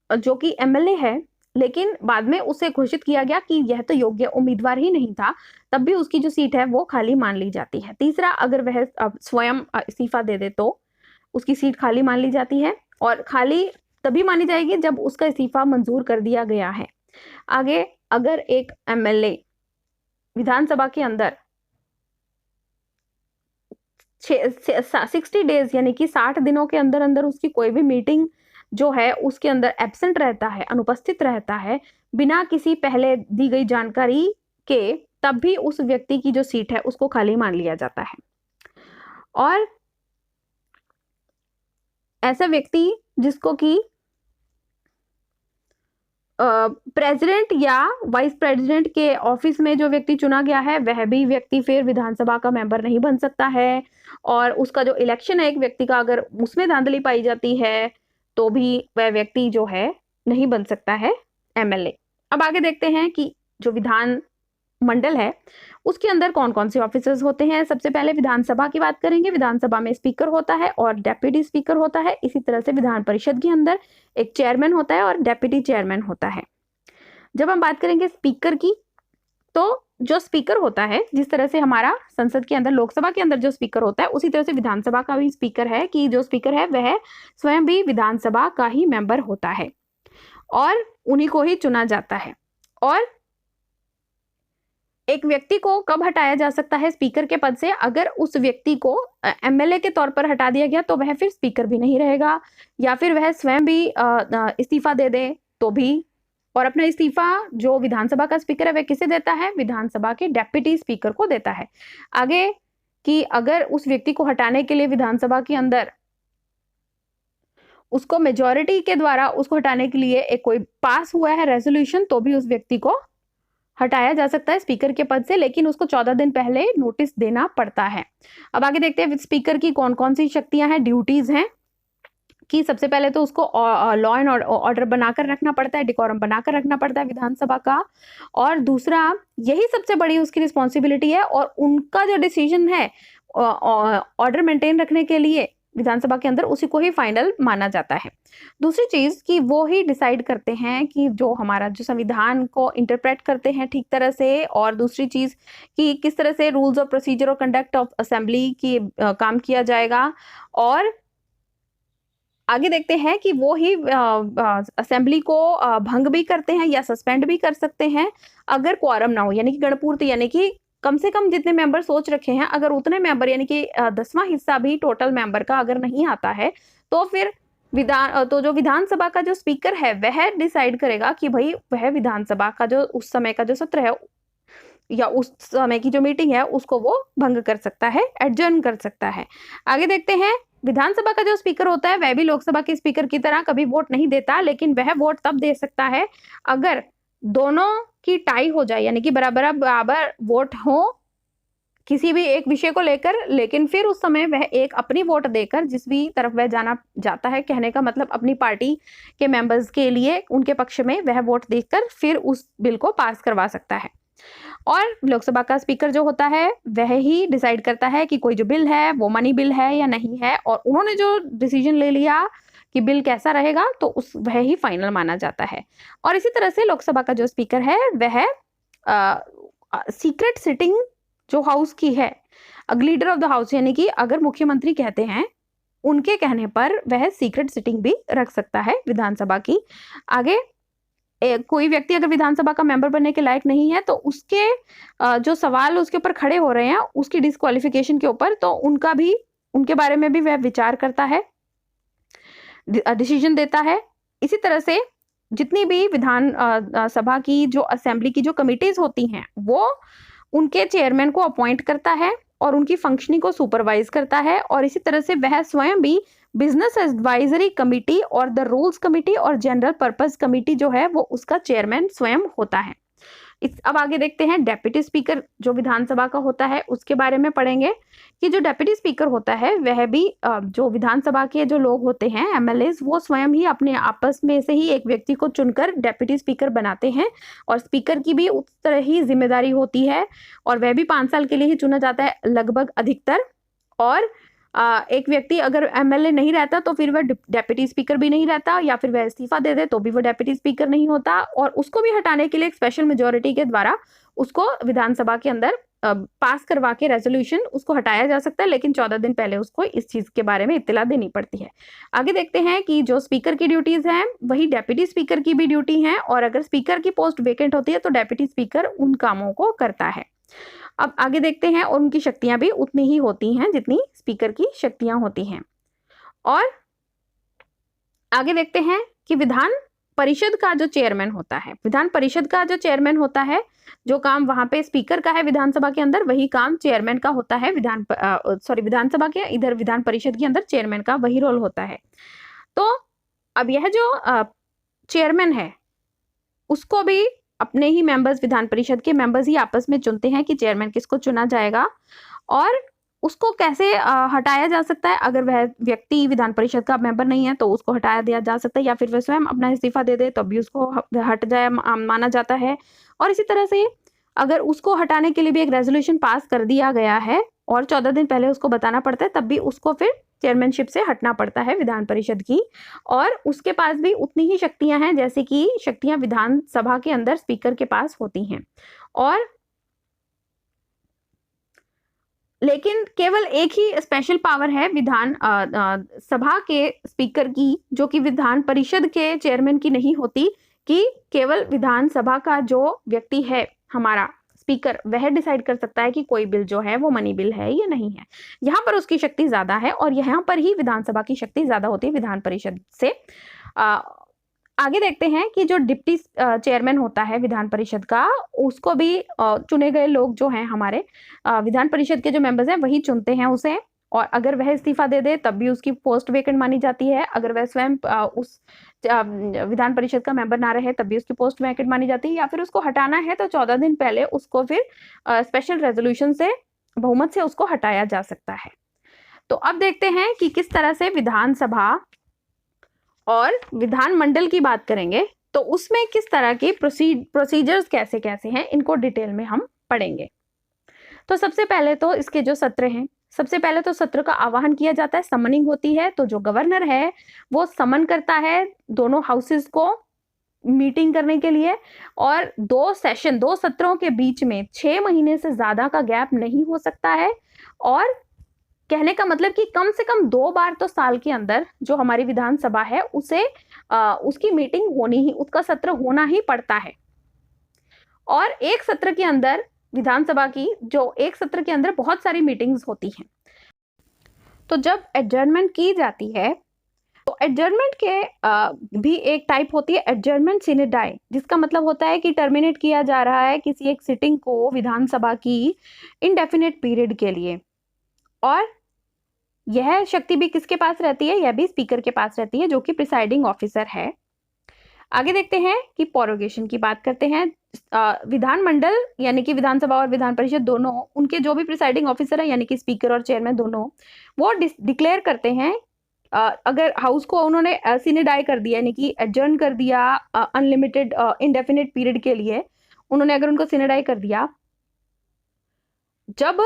जो कि एमएलए है लेकिन बाद में उसे घोषित किया गया कि यह तो योग्य उम्मीदवार ही नहीं था, तब भी उसकी जो सीट है वो खाली मान ली जाती है। तीसरा, अगर वह स्वयं इस्तीफा दे दे तो उसकी सीट खाली मान ली जाती है और खाली तभी मानी जाएगी जब उसका इस्तीफा मंजूर कर दिया गया है। आगे अगर एक एमएलए विधानसभा के अंदर 60 डेज यानी कि 60 दिनों के अंदर अंदर उसकी कोई भी मीटिंग जो है उसके अंदर एब्सेंट रहता है, अनुपस्थित रहता है बिना किसी पहले दी गई जानकारी के, तब भी उस व्यक्ति की जो सीट है उसको खाली मान लिया जाता है। और ऐसा व्यक्ति जिसको कि प्रेसिडेंट या वाइस प्रेसिडेंट के ऑफिस में जो व्यक्ति चुना गया है वह भी व्यक्ति फिर विधानसभा का मेंबर नहीं बन सकता है। और उसका जो इलेक्शन है एक व्यक्ति का, अगर उसमें धांधली पाई जाती है तो भी वह व्यक्ति जो है नहीं बन सकता है एमएलए। अब आगे देखते हैं कि जो विधान मंडल है उसके अंदर कौन कौन से ऑफिसर्स होते हैं। सबसे पहले विधानसभा की बात करेंगे। विधानसभा में स्पीकर होता है और डेप्यूटी स्पीकर होता है। इसी तरह से विधान परिषद के अंदर एक चेयरमैन होता है और डेप्यूटी चेयरमैन होता है। जब हम बात करेंगे स्पीकर की, तो जो स्पीकर होता है, जिस तरह से हमारा संसद के अंदर लोकसभा के अंदर जो स्पीकर होता है उसी तरह से विधानसभा का भी स्पीकर है कि जो स्पीकर है वह स्वयं भी विधानसभा का ही मेंबर होता है और उन्हीं को ही चुना जाता है। और एक व्यक्ति को कब हटाया जा सकता है स्पीकर के पद से? अगर उस व्यक्ति को एमएलए के तौर पर हटा दिया गया तो वह फिर स्पीकर भी नहीं रहेगा, या फिर वह स्वयं भी इस्तीफा दे दे तो भी। और अपना इस्तीफा जो विधानसभा का स्पीकर है वह किसे देता है? विधानसभा के डेप्यूटी स्पीकर को देता है। आगे कि अगर उस व्यक्ति को हटाने के लिए विधानसभा के अंदर उसको मेजॉरिटी के द्वारा उसको हटाने के लिए एक कोई पास हुआ है रेजोल्यूशन, तो भी उस व्यक्ति को हटाया जा सकता है स्पीकर के पद से, लेकिन उसको 14 दिन पहले नोटिस देना पड़ता है। अब आगे देखते हैं स्पीकर की कौन कौन सी शक्तियां हैं, ड्यूटीज हैं। कि सबसे पहले तो उसको लॉ एंड ऑर्डर बनाकर रखना पड़ता है, डिकोरम बनाकर रखना पड़ता है विधानसभा का। और दूसरा, यही सबसे बड़ी उसकी रिस्पॉन्सिबिलिटी है, और उनका जो डिसीजन है ऑर्डर मेंटेन रखने के लिए विधानसभा के अंदर, उसी को ही फाइनल माना जाता है। दूसरी चीज कि वो ही डिसाइड करते हैं कि जो हमारा जो संविधान को इंटरप्रेट करते हैं ठीक तरह से, और दूसरी चीज कि किस तरह से रूल्स ऑफ प्रोसीजर और कंडक्ट ऑफ असेंबली की काम किया जाएगा। और आगे देखते हैं कि वो ही असेंबली को भंग भी करते हैं या सस्पेंड भी कर सकते हैं अगर क्वारम ना हो, यानी कि गणपूर्ति, यानी कि कम से कम जितने मेंबर सोच रखे हैं, अगर उतने मेंबर यानी कि 10वां हिस्सा भी टोटल मेंबर का अगर नहीं आता है, तो फिर जो विधानसभा का जो स्पीकर है वह डिसाइड करेगा कि भाई वह विधानसभा का जो उस समय का जो सत्र है या उस समय की जो मीटिंग है उसको वो भंग कर सकता है, एडजर्न कर सकता है। आगे देखते हैं, विधानसभा का जो स्पीकर होता है वह भी लोकसभा के स्पीकर की तरह कभी वोट नहीं देता, लेकिन वह वोट तब दे सकता है अगर दोनों की टाई हो जाए, यानी कि बराबर बराबर वोट हो किसी भी एक विषय को लेकर, लेकिन फिर उस समय वह एक अपनी वोट देकर जिस भी तरफ वह जाना जाता है, कहने का मतलब अपनी पार्टी के मेंबर्स के लिए उनके पक्ष में वह वोट देकर फिर उस बिल को पास करवा सकता है। और लोकसभा का स्पीकर जो होता है वह ही डिसाइड करता है कि कोई जो बिल है वो मनी बिल है या नहीं है, और उन्होंने जो डिसीजन ले लिया कि बिल कैसा रहेगा तो उस वह ही फाइनल माना जाता है। और इसी तरह से लोकसभा का जो स्पीकर है वह सीक्रेट सिटिंग जो हाउस की है, लीडर ऑफ द हाउस, यानी कि अगर मुख्यमंत्री कहते हैं उनके कहने पर वह सीक्रेट सिटिंग भी रख सकता है विधानसभा की। आगे कोई व्यक्ति अगर विधानसभा का मेंबर बनने के लायक नहीं है तो उसके जो सवाल उसके ऊपर खड़े हो रहे हैं उसकी डिस्क्वालिफिकेशन के ऊपर, तो उनके बारे में भी वह विचार करता है, डिसीजन देता है। इसी तरह से जितनी भी विधान सभा की जो असेंबली की जो कमिटीज होती हैं वो उनके चेयरमैन को अपॉइंट करता है और उनकी फंक्शनिंग को सुपरवाइज करता है। और इसी तरह से वह स्वयं भी बिजनेस एडवाइजरी कमिटी और द रूल्स कमिटी और जनरल पर्पस कमिटी जो है वो उसका चेयरमैन स्वयं होता है। अब आगे देखते हैं डेप्यूटी स्पीकर जो विधानसभा का होता है उसके बारे में पढ़ेंगे कि जो डेप्यूटी स्पीकर होता है वह भी जो विधानसभा के जो लोग होते हैं एमएलए, वो स्वयं ही अपने आपस में से ही एक व्यक्ति को चुनकर डेप्यूटी स्पीकर बनाते हैं, और स्पीकर की भी उस तरह ही जिम्मेदारी होती है, और वह भी 5 साल के लिए ही चुना जाता है लगभग अधिकतर। और एक व्यक्ति अगर एमएलए नहीं रहता तो फिर वह डेप्यूटी स्पीकर भी नहीं रहता, या फिर वह इस्तीफा दे दे तो भी वह डेप्यूटी स्पीकर नहीं होता, और उसको भी हटाने के लिए एक स्पेशल मेजोरिटी के द्वारा उसको विधानसभा के अंदर पास करवा के रेजोल्यूशन उसको हटाया जा सकता है, लेकिन 14 दिन पहले उसको इस चीज के बारे में इत्तला देनी पड़ती है। आगे देखते हैं कि जो स्पीकर की ड्यूटीज हैं वही डेप्यूटी स्पीकर की भी ड्यूटी है, और अगर स्पीकर की पोस्ट वेकेंट होती है तो डेप्यूटी स्पीकर उन कामों को करता है। अब आगे देखते हैं, और उनकी शक्तियां भी उतनी ही होती हैं जितनी स्पीकर की शक्तियां होती हैं। और आगे देखते हैं कि विधान परिषद का जो चेयरमैन होता है, विधान परिषद का जो चेयरमैन होता है, जो काम वहां पे स्पीकर का है विधानसभा के अंदर वही काम चेयरमैन का होता है विधानसभा के इधर विधान परिषद के अंदर चेयरमैन का वही रोल होता है। तो अब यह जो चेयरमैन है उसको भी अपने ही मेंबर्स, विधान परिषद के मेंबर्स ही आपस में चुनते हैं कि चेयरमैन किसको चुना जाएगा, और उसको कैसे हटाया जा सकता है। अगर वह व्यक्ति विधान परिषद का मेंबर नहीं है तो उसको हटाया दिया जा सकता है, या फिर वह स्वयं अपना इस्तीफा दे दे तब भी उसको हट जाए माना जाता है। और इसी तरह से अगर उसको हटाने के लिए भी एक रेजोल्यूशन पास कर दिया गया है और 14 दिन पहले उसको बताना पड़ता है, तब भी उसको फिर चेयरमैनशिप से हटना पड़ता है विधान परिषद की। और उसके पास भी उतनी ही शक्तियां हैं जैसे कि शक्तियां विधानसभा के अंदर स्पीकर के पास होती हैं। और लेकिन केवल एक ही स्पेशल पावर है विधान सभा के स्पीकर की, जो कि विधान परिषद के चेयरमैन की नहीं होती, कि केवल विधानसभा का जो व्यक्ति है हमारा स्पीकर वह डिसाइड कर सकता है कि कोई बिल जो है वो मनी बिल है या नहीं है। यहाँ पर उसकी शक्ति ज्यादा है और यहाँ पर ही विधानसभा की शक्ति ज्यादा होती है विधान परिषद से। आगे देखते हैं कि जो डिप्टी चेयरमैन होता है विधान परिषद का, उसको भी चुने गए लोग जो हैं हमारे विधान परिषद के जो मेंबर्स हैं वही चुनते हैं उसे, और अगर वह इस्तीफा दे दे तब भी उसकी पोस्ट वेकेंट मानी जाती है। अगर वह स्वयं उस विधान परिषद का मेंबर ना रहे तब भी उसकी पोस्ट वेकेंट मानी जाती है, या फिर उसको हटाना है तो 14 दिन पहले उसको फिर स्पेशल रेजोल्यूशन से बहुमत से उसको हटाया जा सकता है। तो अब देखते हैं कि किस तरह से विधानसभा और विधानमंडल की बात करेंगे तो उसमें किस तरह की प्रोसीजर्स कैसे कैसे हैं, इनको डिटेल में हम पढ़ेंगे। तो सबसे पहले तो इसके जो सत्र हैं, सबसे पहले तो सत्र का आह्वान किया जाता है, समनिंग होती है। तो जो गवर्नर है वो समन करता है दोनों हाउसेस को मीटिंग करने के लिए, और 2 सत्रों के बीच में 6 महीने से ज्यादा का गैप नहीं हो सकता है। और कहने का मतलब कि कम से कम 2 बार तो साल के अंदर जो हमारी विधानसभा है उसे उसकी मीटिंग होनी ही, उसका सत्र होना ही पड़ता है। और एक सत्र के अंदर विधानसभा की जो एक सत्र के अंदर बहुत सारी मीटिंग्स होती हैं। तो जब एडजर्नमेंट की जाती है तो एडजर्नमेंट के भी एक टाइप होती है एडजर्नमेंट सिने डाई, जिसका मतलब होता है कि टर्मिनेट किया जा रहा है किसी एक सिटिंग को विधानसभा की इनडेफिनेट पीरियड के लिए। और यह शक्ति भी किसके पास रहती है, यह भी स्पीकर के पास रहती है जो कि प्रिसाइडिंग ऑफिसर है। आगे देखते हैं कि पोरोगेशन की बात करते हैं। विधानमंडल यानी कि विधानसभा और विधान परिषद दोनों, उनके जो भी प्रिसाइडिंग ऑफिसर है यानी कि स्पीकर और चेयरमैन दोनों, वो डिक्लेयर करते हैं अगर हाउस को उन्होंने सिने डाई कर दिया यानी कि एडजर्न कर दिया अनलिमिटेड इंडेफिनिट पीरियड के लिए, उन्होंने अगर उनको सिने डाई कर दिया, जब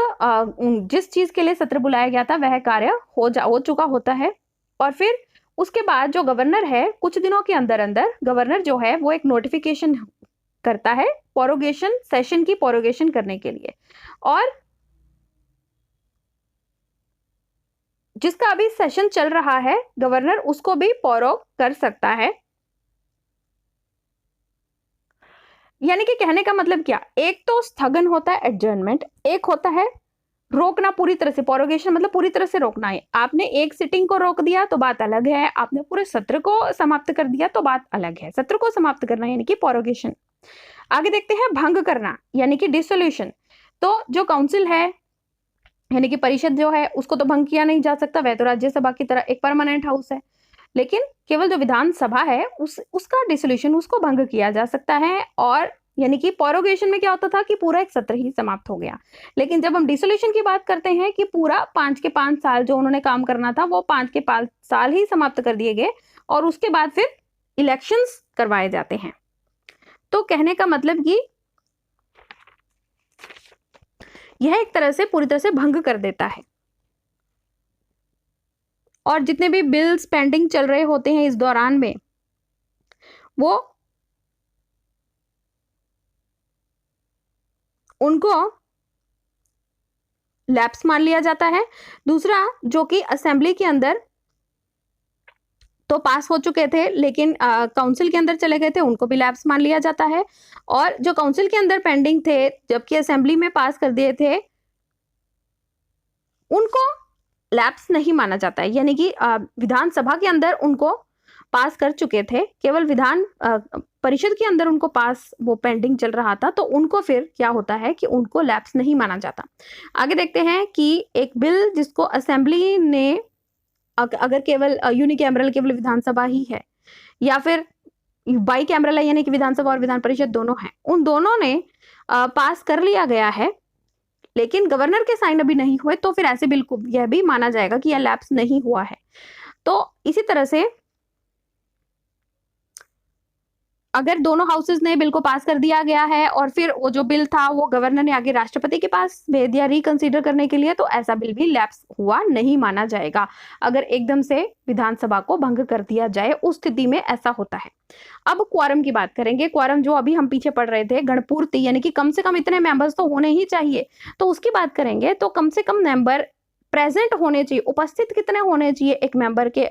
जिस चीज के लिए सत्र बुलाया गया था वह कार्य हो चुका होता है। और फिर उसके बाद जो गवर्नर है कुछ दिनों के अंदर अंदर गवर्नर जो है वो एक नोटिफिकेशन करता है पोरोगेशन सेशन की पोरोगेशन करने के लिए, और जिसका अभी सेशन चल रहा है गवर्नर उसको भी पोरोग कर सकता है। यानी कि कहने का मतलब क्या, एक तो स्थगन होता है एडजर्नमेंट, एक होता है रोकना पूरी तरह से। पोरोगेशन मतलब पूरी तरह से रोकना है। आपने एक सिटिंग को रोक दिया तो बात अलग है, आपने पूरे सत्र को समाप्त कर दिया तो बात अलग है। सत्र को समाप्त करना यानी कि पोरोगेशन। आगे देखते हैं भंग करना यानी कि डिसोल्यूशन। तो जो काउंसिल है यानी कि परिषद जो है उसको तो भंग किया नहीं जा सकता, वह तो राज्यसभा की तरह एक परमानेंट हाउस है। लेकिन केवल जो विधानसभा है उसका डिसोल्यूशन, उसको भंग किया जा सकता है। और यानी कि पोरोगेशन में क्या होता था कि पूरा एक सत्र ही समाप्त हो गया, लेकिन जब हम डिसोल्यूशन की बात करते हैं कि पूरा 5 के 5 साल जो उन्होंने काम करना था वो 5 के 5 साल ही समाप्त कर दिए गए, और उसके बाद फिर इलेक्शंस करवाए जाते हैं। तो कहने का मतलब कि यह एक तरह से पूरी तरह से भंग कर देता है। और जितने भी बिल्स पेंडिंग चल रहे होते हैं इस दौरान में वो उनको लैप्स मान लिया जाता है। दूसरा, जो कि असेंबली के अंदर तो पास हो चुके थे लेकिन काउंसिल के अंदर चले गए थे, उनको भी लैप्स मान लिया जाता है। और जो काउंसिल के अंदर पेंडिंग थे जबकि असेंबली में पास कर दिए थे, उनको लैप्स नहीं माना जाता है। यानी कि विधानसभा के अंदर उनको पास कर चुके थे, केवल विधान परिषद के अंदर उनको पास वो पेंडिंग चल रहा था, तो उनको फिर क्या होता है कि उनको लैप्स नहीं माना जाता। आगे देखते हैं कि एक बिल जिसको असेंबली ने अगर केवल यूनिकैमरल केवल विधानसभा ही है या फिर बाई कैमरल है यानी कि विधानसभा और विधान परिषद दोनों हैं, उन दोनों ने पास कर लिया गया है लेकिन गवर्नर के साइन अभी नहीं हुए, तो फिर ऐसे बिल को यह भी माना जाएगा कि यह लैप्स नहीं हुआ है। तो इसी तरह से अगर दोनों हाउसेस ने बिल को पास कर दिया गया है और फिर वो जो बिल था वो गवर्नर ने आगे राष्ट्रपति के पास भेज दिया रिकंसीडर करने के लिए, तो ऐसा बिल भी लैप्स हुआ नहीं माना जाएगा। अगर एकदम से विधानसभा को भंग कर दिया जाए उस स्थिति में ऐसा होता है। अब क्वारम की बात करेंगे। क्वारम जो अभी हम पीछे पढ़ रहे थे, गणपूर्ति यानी कि कम से कम इतने मेंबर्स तो होने ही चाहिए, तो उसकी बात करेंगे। तो कम से कम मेंबर प्रेजेंट होने चाहिए, उपस्थित कितने होने चाहिए एक मेंबर के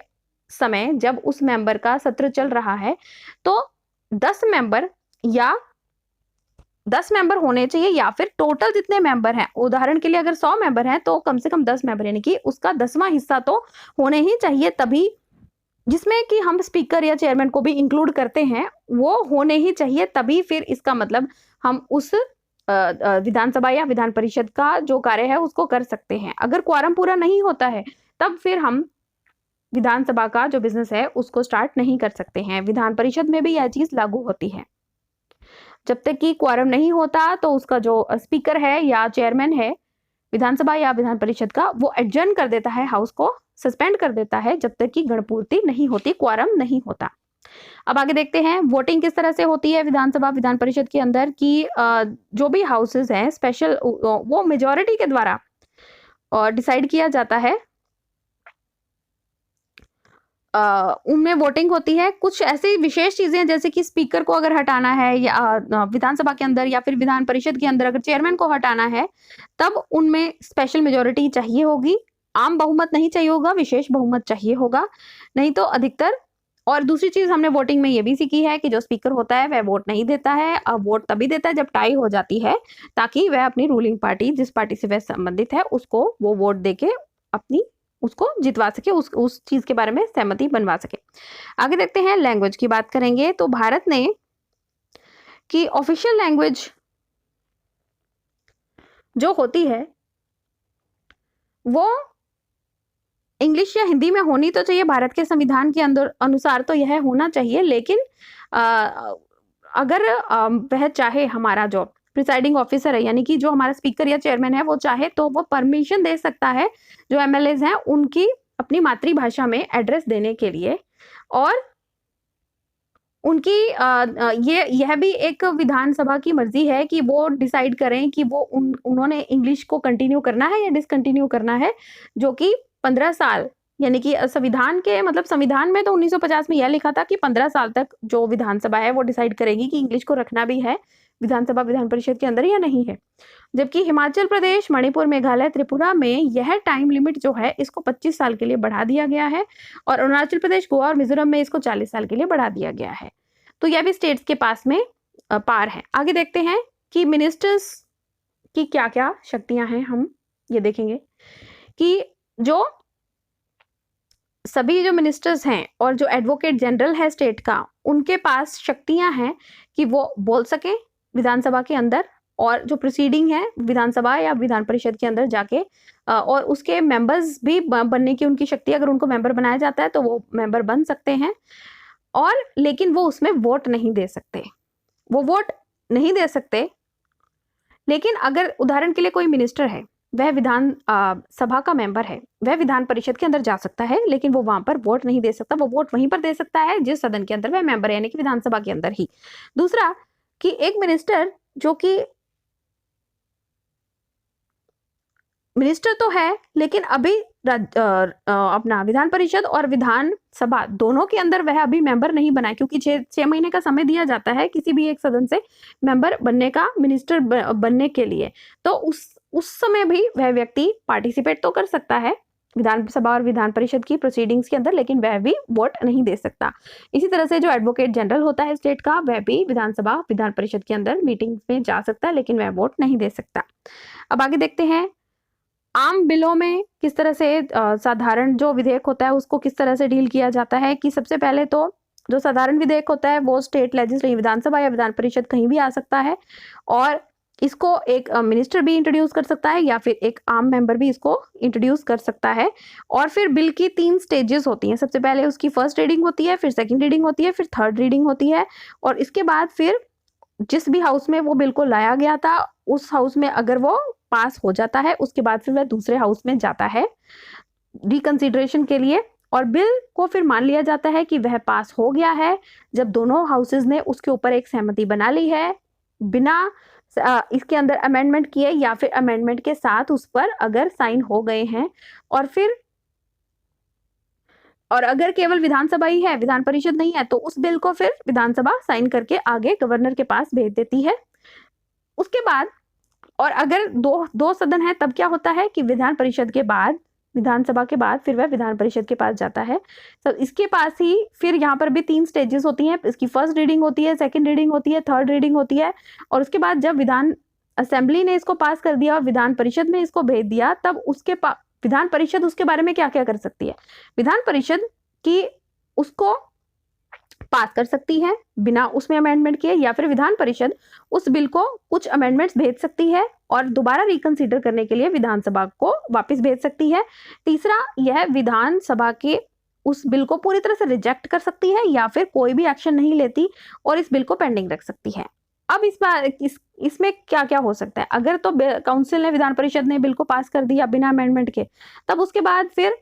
समय जब उस मेंबर का सत्र चल रहा है। तो 10 मेंबर या 10 मेंबर होने चाहिए, या फिर टोटल जितने मेंबर हैं, उदाहरण के लिए अगर 100 मेंबर हैं तो कम से कम 10 मेंबर, यानी कि उसका 10वां हिस्सा तो होने ही चाहिए, तभी, जिसमें कि हम स्पीकर या चेयरमैन को भी इंक्लूड करते हैं, वो होने ही चाहिए, तभी फिर इसका मतलब हम उस विधानसभा या विधान परिषद का जो कार्य है उसको कर सकते हैं। अगर क्वारम पूरा नहीं होता है तब फिर हम विधानसभा का जो बिजनेस है उसको स्टार्ट नहीं कर सकते हैं। विधान परिषद में भी यह चीज लागू होती है। जब तक कि क्वारम नहीं होता तो उसका जो स्पीकर है या चेयरमैन है विधानसभा या विधान परिषद का, वो एडजर्न कर देता है, हाउस को सस्पेंड कर देता है, जब तक कि गणपूर्ति नहीं होती, क्वारम नहीं होता। अब आगे देखते हैं वोटिंग किस तरह से होती है विधानसभा विधान परिषद के अंदर, कि जो भी हाउसेस हैं स्पेशल, वो मेजोरिटी के द्वारा और डिसाइड किया जाता है, उनमें वोटिंग होती है। कुछ ऐसी विशेष चीजें जैसे कि स्पीकर को अगर हटाना है या विधानसभा के अंदर या फिर विधान परिषद के अंदर अगर चेयरमैन को हटाना है, तब उनमें स्पेशल मेजोरिटी चाहिए होगी। आम बहुमत नहीं चाहिए होगा, विशेष बहुमत चाहिए होगा, नहीं तो अधिकतर। और दूसरी चीज हमने वोटिंग में ये भी सीखी है कि जो स्पीकर होता है वह वोट नहीं देता है, अब वोट तभी देता है जब टाई हो जाती है, ताकि वह अपनी रूलिंग पार्टी, जिस पार्टी से वह संबंधित है, उसको वो वोट देके अपनी उसको जितवा सके, उस चीज के बारे में सहमति बनवा सके। आगे देखते हैं, लैंग्वेज की बात करेंगे तो भारत ने कि ऑफिशियल लैंग्वेज जो होती है वो इंग्लिश या हिंदी में होनी तो चाहिए, भारत के संविधान के अंदर अनुसार तो यह होना चाहिए, लेकिन अगर वह चाहे, हमारा जो प्रिसाइडिंग ऑफिसर है यानी कि जो हमारा स्पीकर या चेयरमैन है, वो चाहे तो वो परमिशन दे सकता है जो एमएलएज हैं उनकी अपनी मातृभाषा में एड्रेस देने के लिए। और उनकी यह भी एक विधानसभा की मर्जी है कि वो डिसाइड करें कि वो उन्होंने इंग्लिश को कंटिन्यू करना है या डिसकंटिन्यू करना है, जो कि 15 साल, यानी कि संविधान के मतलब संविधान में तो 1950 में यह लिखा था कि 15 साल तक जो विधानसभा है वो डिसाइड करेगी कि इंग्लिश को रखना भी है विधानसभा विधान परिषद के अंदर या नहीं है। जबकि हिमाचल प्रदेश, मणिपुर, मेघालय, त्रिपुरा में यह टाइम लिमिट जो है इसको 25 साल के लिए बढ़ा दिया गया है, और अरुणाचल प्रदेश, गोवा और मिजोरम में इसको 40 साल के लिए बढ़ा दिया गया है। तो यह भी स्टेट्स के पास में पार है। आगे देखते हैं कि मिनिस्टर्स की क्या क्या शक्तियां हैं, हम ये देखेंगे कि जो सभी जो मिनिस्टर्स हैं और जो एडवोकेट जनरल है स्टेट का, उनके पास शक्तियां हैं कि वो बोल सकें विधानसभा के अंदर, और जो प्रोसीडिंग है विधानसभा या विधान परिषद के अंदर जाके, और उसके मेंबर्स भी बनने की उनकी शक्ति, अगर उनको मेंबर बनाया जाता है तो वो मेंबर बन सकते हैं, और लेकिन वो उसमें वोट नहीं दे सकते, वो वोट नहीं दे सकते। लेकिन अगर उदाहरण के लिए कोई मिनिस्टर है, वह विधान सभा का मेंबर है, वह विधान परिषद के अंदर जा सकता है, लेकिन वो वहां पर वोट नहीं दे सकता, वो वोट वहीं पर दे सकता है जिस सदन के अंदर वह मेंबर है, यानी कि विधानसभा के अंदर ही। दूसरा कि एक मिनिस्टर जो कि मिनिस्टर तो है, लेकिन अभी अपना विधान परिषद और विधान सभा दोनों के अंदर वह अभी मेंबर नहीं बना है, क्योंकि 6 महीने का समय दिया जाता है किसी भी एक सदन से मेंबर बनने का, मिनिस्टर बनने के लिए। तो उस समय भी वह व्यक्ति पार्टिसिपेट तो कर सकता है विधानसभा और विधान परिषद की प्रोसीडिंग्स के अंदर, लेकिन वह भी वोट नहीं दे सकता। इसी तरह से जो एडवोकेट जनरल होता है स्टेट का, वह भी विधानसभा विधान परिषद के अंदर मीटिंग में जा सकता है, लेकिन वह वोट नहीं दे सकता। अब आगे देखते हैं आम बिलों में किस तरह से साधारण जो विधेयक होता है उसको किस तरह से डील किया जाता है। कि सबसे पहले तो जो साधारण विधेयक होता है वो स्टेट लेजिस्लेटिव विधानसभा या विधान परिषद कहीं भी आ सकता है, और इसको एक मिनिस्टर भी इंट्रोड्यूस कर सकता है या फिर एक आम मेंबर भी इसको इंट्रोड्यूस कर सकता है। और फिर बिल की 3 स्टेजेस होती हैं। सबसे पहले उसकी फर्स्ट रीडिंग होती है, फिर सेकंड रीडिंग होती है, फिर थर्ड रीडिंग होती है, और इसके बाद फिर जिस भी हाउस में वो बिल को लाया गया था उस हाउस में अगर वो पास हो जाता है, उसके बाद फिर वह दूसरे हाउस में जाता है रिकंसिडरेशन के लिए, और बिल को फिर मान लिया जाता है कि वह पास हो गया है जब दोनों हाउसेज ने उसके ऊपर एक सहमति बना ली है, बिना इसके अंदर अमेंडमेंट किए या फिर अमेंडमेंट के साथ उस पर अगर साइन हो गए हैं। और अगर केवल विधानसभा ही है, विधान परिषद नहीं है, तो उस बिल को फिर विधानसभा साइन करके आगे गवर्नर के पास भेज देती है। उसके बाद और अगर दो सदन है तब क्या होता है कि विधान परिषद के बाद विधानसभा के बाद फिर वह विधान परिषद के पास जाता है। तो इसके पास ही फिर यहाँ पर भी 3 स्टेजेस होती हैं। इसकी फर्स्ट रीडिंग होती है, सेकंड रीडिंग होती है, थर्ड रीडिंग होती है, और उसके बाद जब विधान असेंबली ने इसको पास कर दिया और विधान परिषद में इसको भेज दिया, तब उसके विधान परिषद उसके बारे में क्या क्या कर सकती है। विधान परिषद की उसको पास कर सकती है बिना उसमें अमेंडमेंट किए, या फिर विधान परिषद उस बिल को कुछ अमेंडमेंट्स भेज सकती है और दोबारा रिकंसीडर करने के लिए विधानसभा को वापस भेज सकती है। तीसरा, यह विधानसभा के उस बिल को पूरी तरह से रिजेक्ट कर सकती है या फिर कोई भी एक्शन नहीं लेती और इस बिल को पेंडिंग रख सकती है। अब इसमें क्या क्या हो सकता है। अगर तो काउंसिल ने, विधान परिषद ने बिल को पास कर दिया बिना अमेंडमेंट के, तब उसके बाद फिर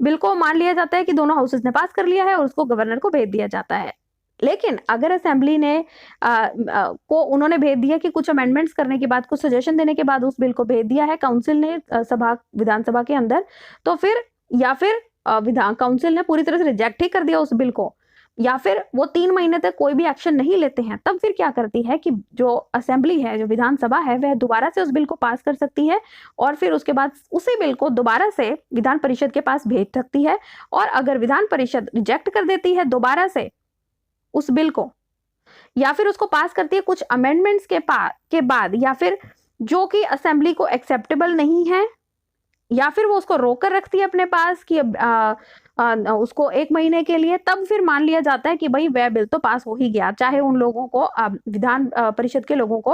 बिल को मान लिया जाता है कि दोनों हाउसेस ने पास कर लिया है और उसको गवर्नर को भेज दिया जाता है। लेकिन अगर असेंबली ने को उन्होंने भेज दिया कि कुछ अमेंडमेंट्स करने के बाद, कुछ सजेशन देने के बाद उस बिल को भेज दिया है काउंसिल ने विधानसभा के अंदर, तो फिर या फिर काउंसिल ने पूरी तरह से रिजेक्ट ही कर दिया उस बिल को, या फिर वो 3 महीने तक कोई भी एक्शन नहीं लेते हैं, तब फिर क्या करती है कि जो असेंबली है, जो विधानसभा है, वह दोबारा से उस बिल को पास कर सकती है और फिर उसके बाद उसी बिल को दोबारा से विधान परिषद के पास भेज सकती है। और अगर विधान परिषद रिजेक्ट कर देती है दोबारा से उस बिल को, या फिर उसको पास करती है कुछ अमेंडमेंट्स के बाद, या फिर जो कि असेंबली को एक्सेप्टेबल नहीं है, या फिर वो उसको रोक कर रखती है अपने पास कि उसको 1 महीने के लिए, तब फिर मान लिया जाता है कि भाई वह बिल तो पास हो ही गया, चाहे उन लोगों को, विधान परिषद के लोगों को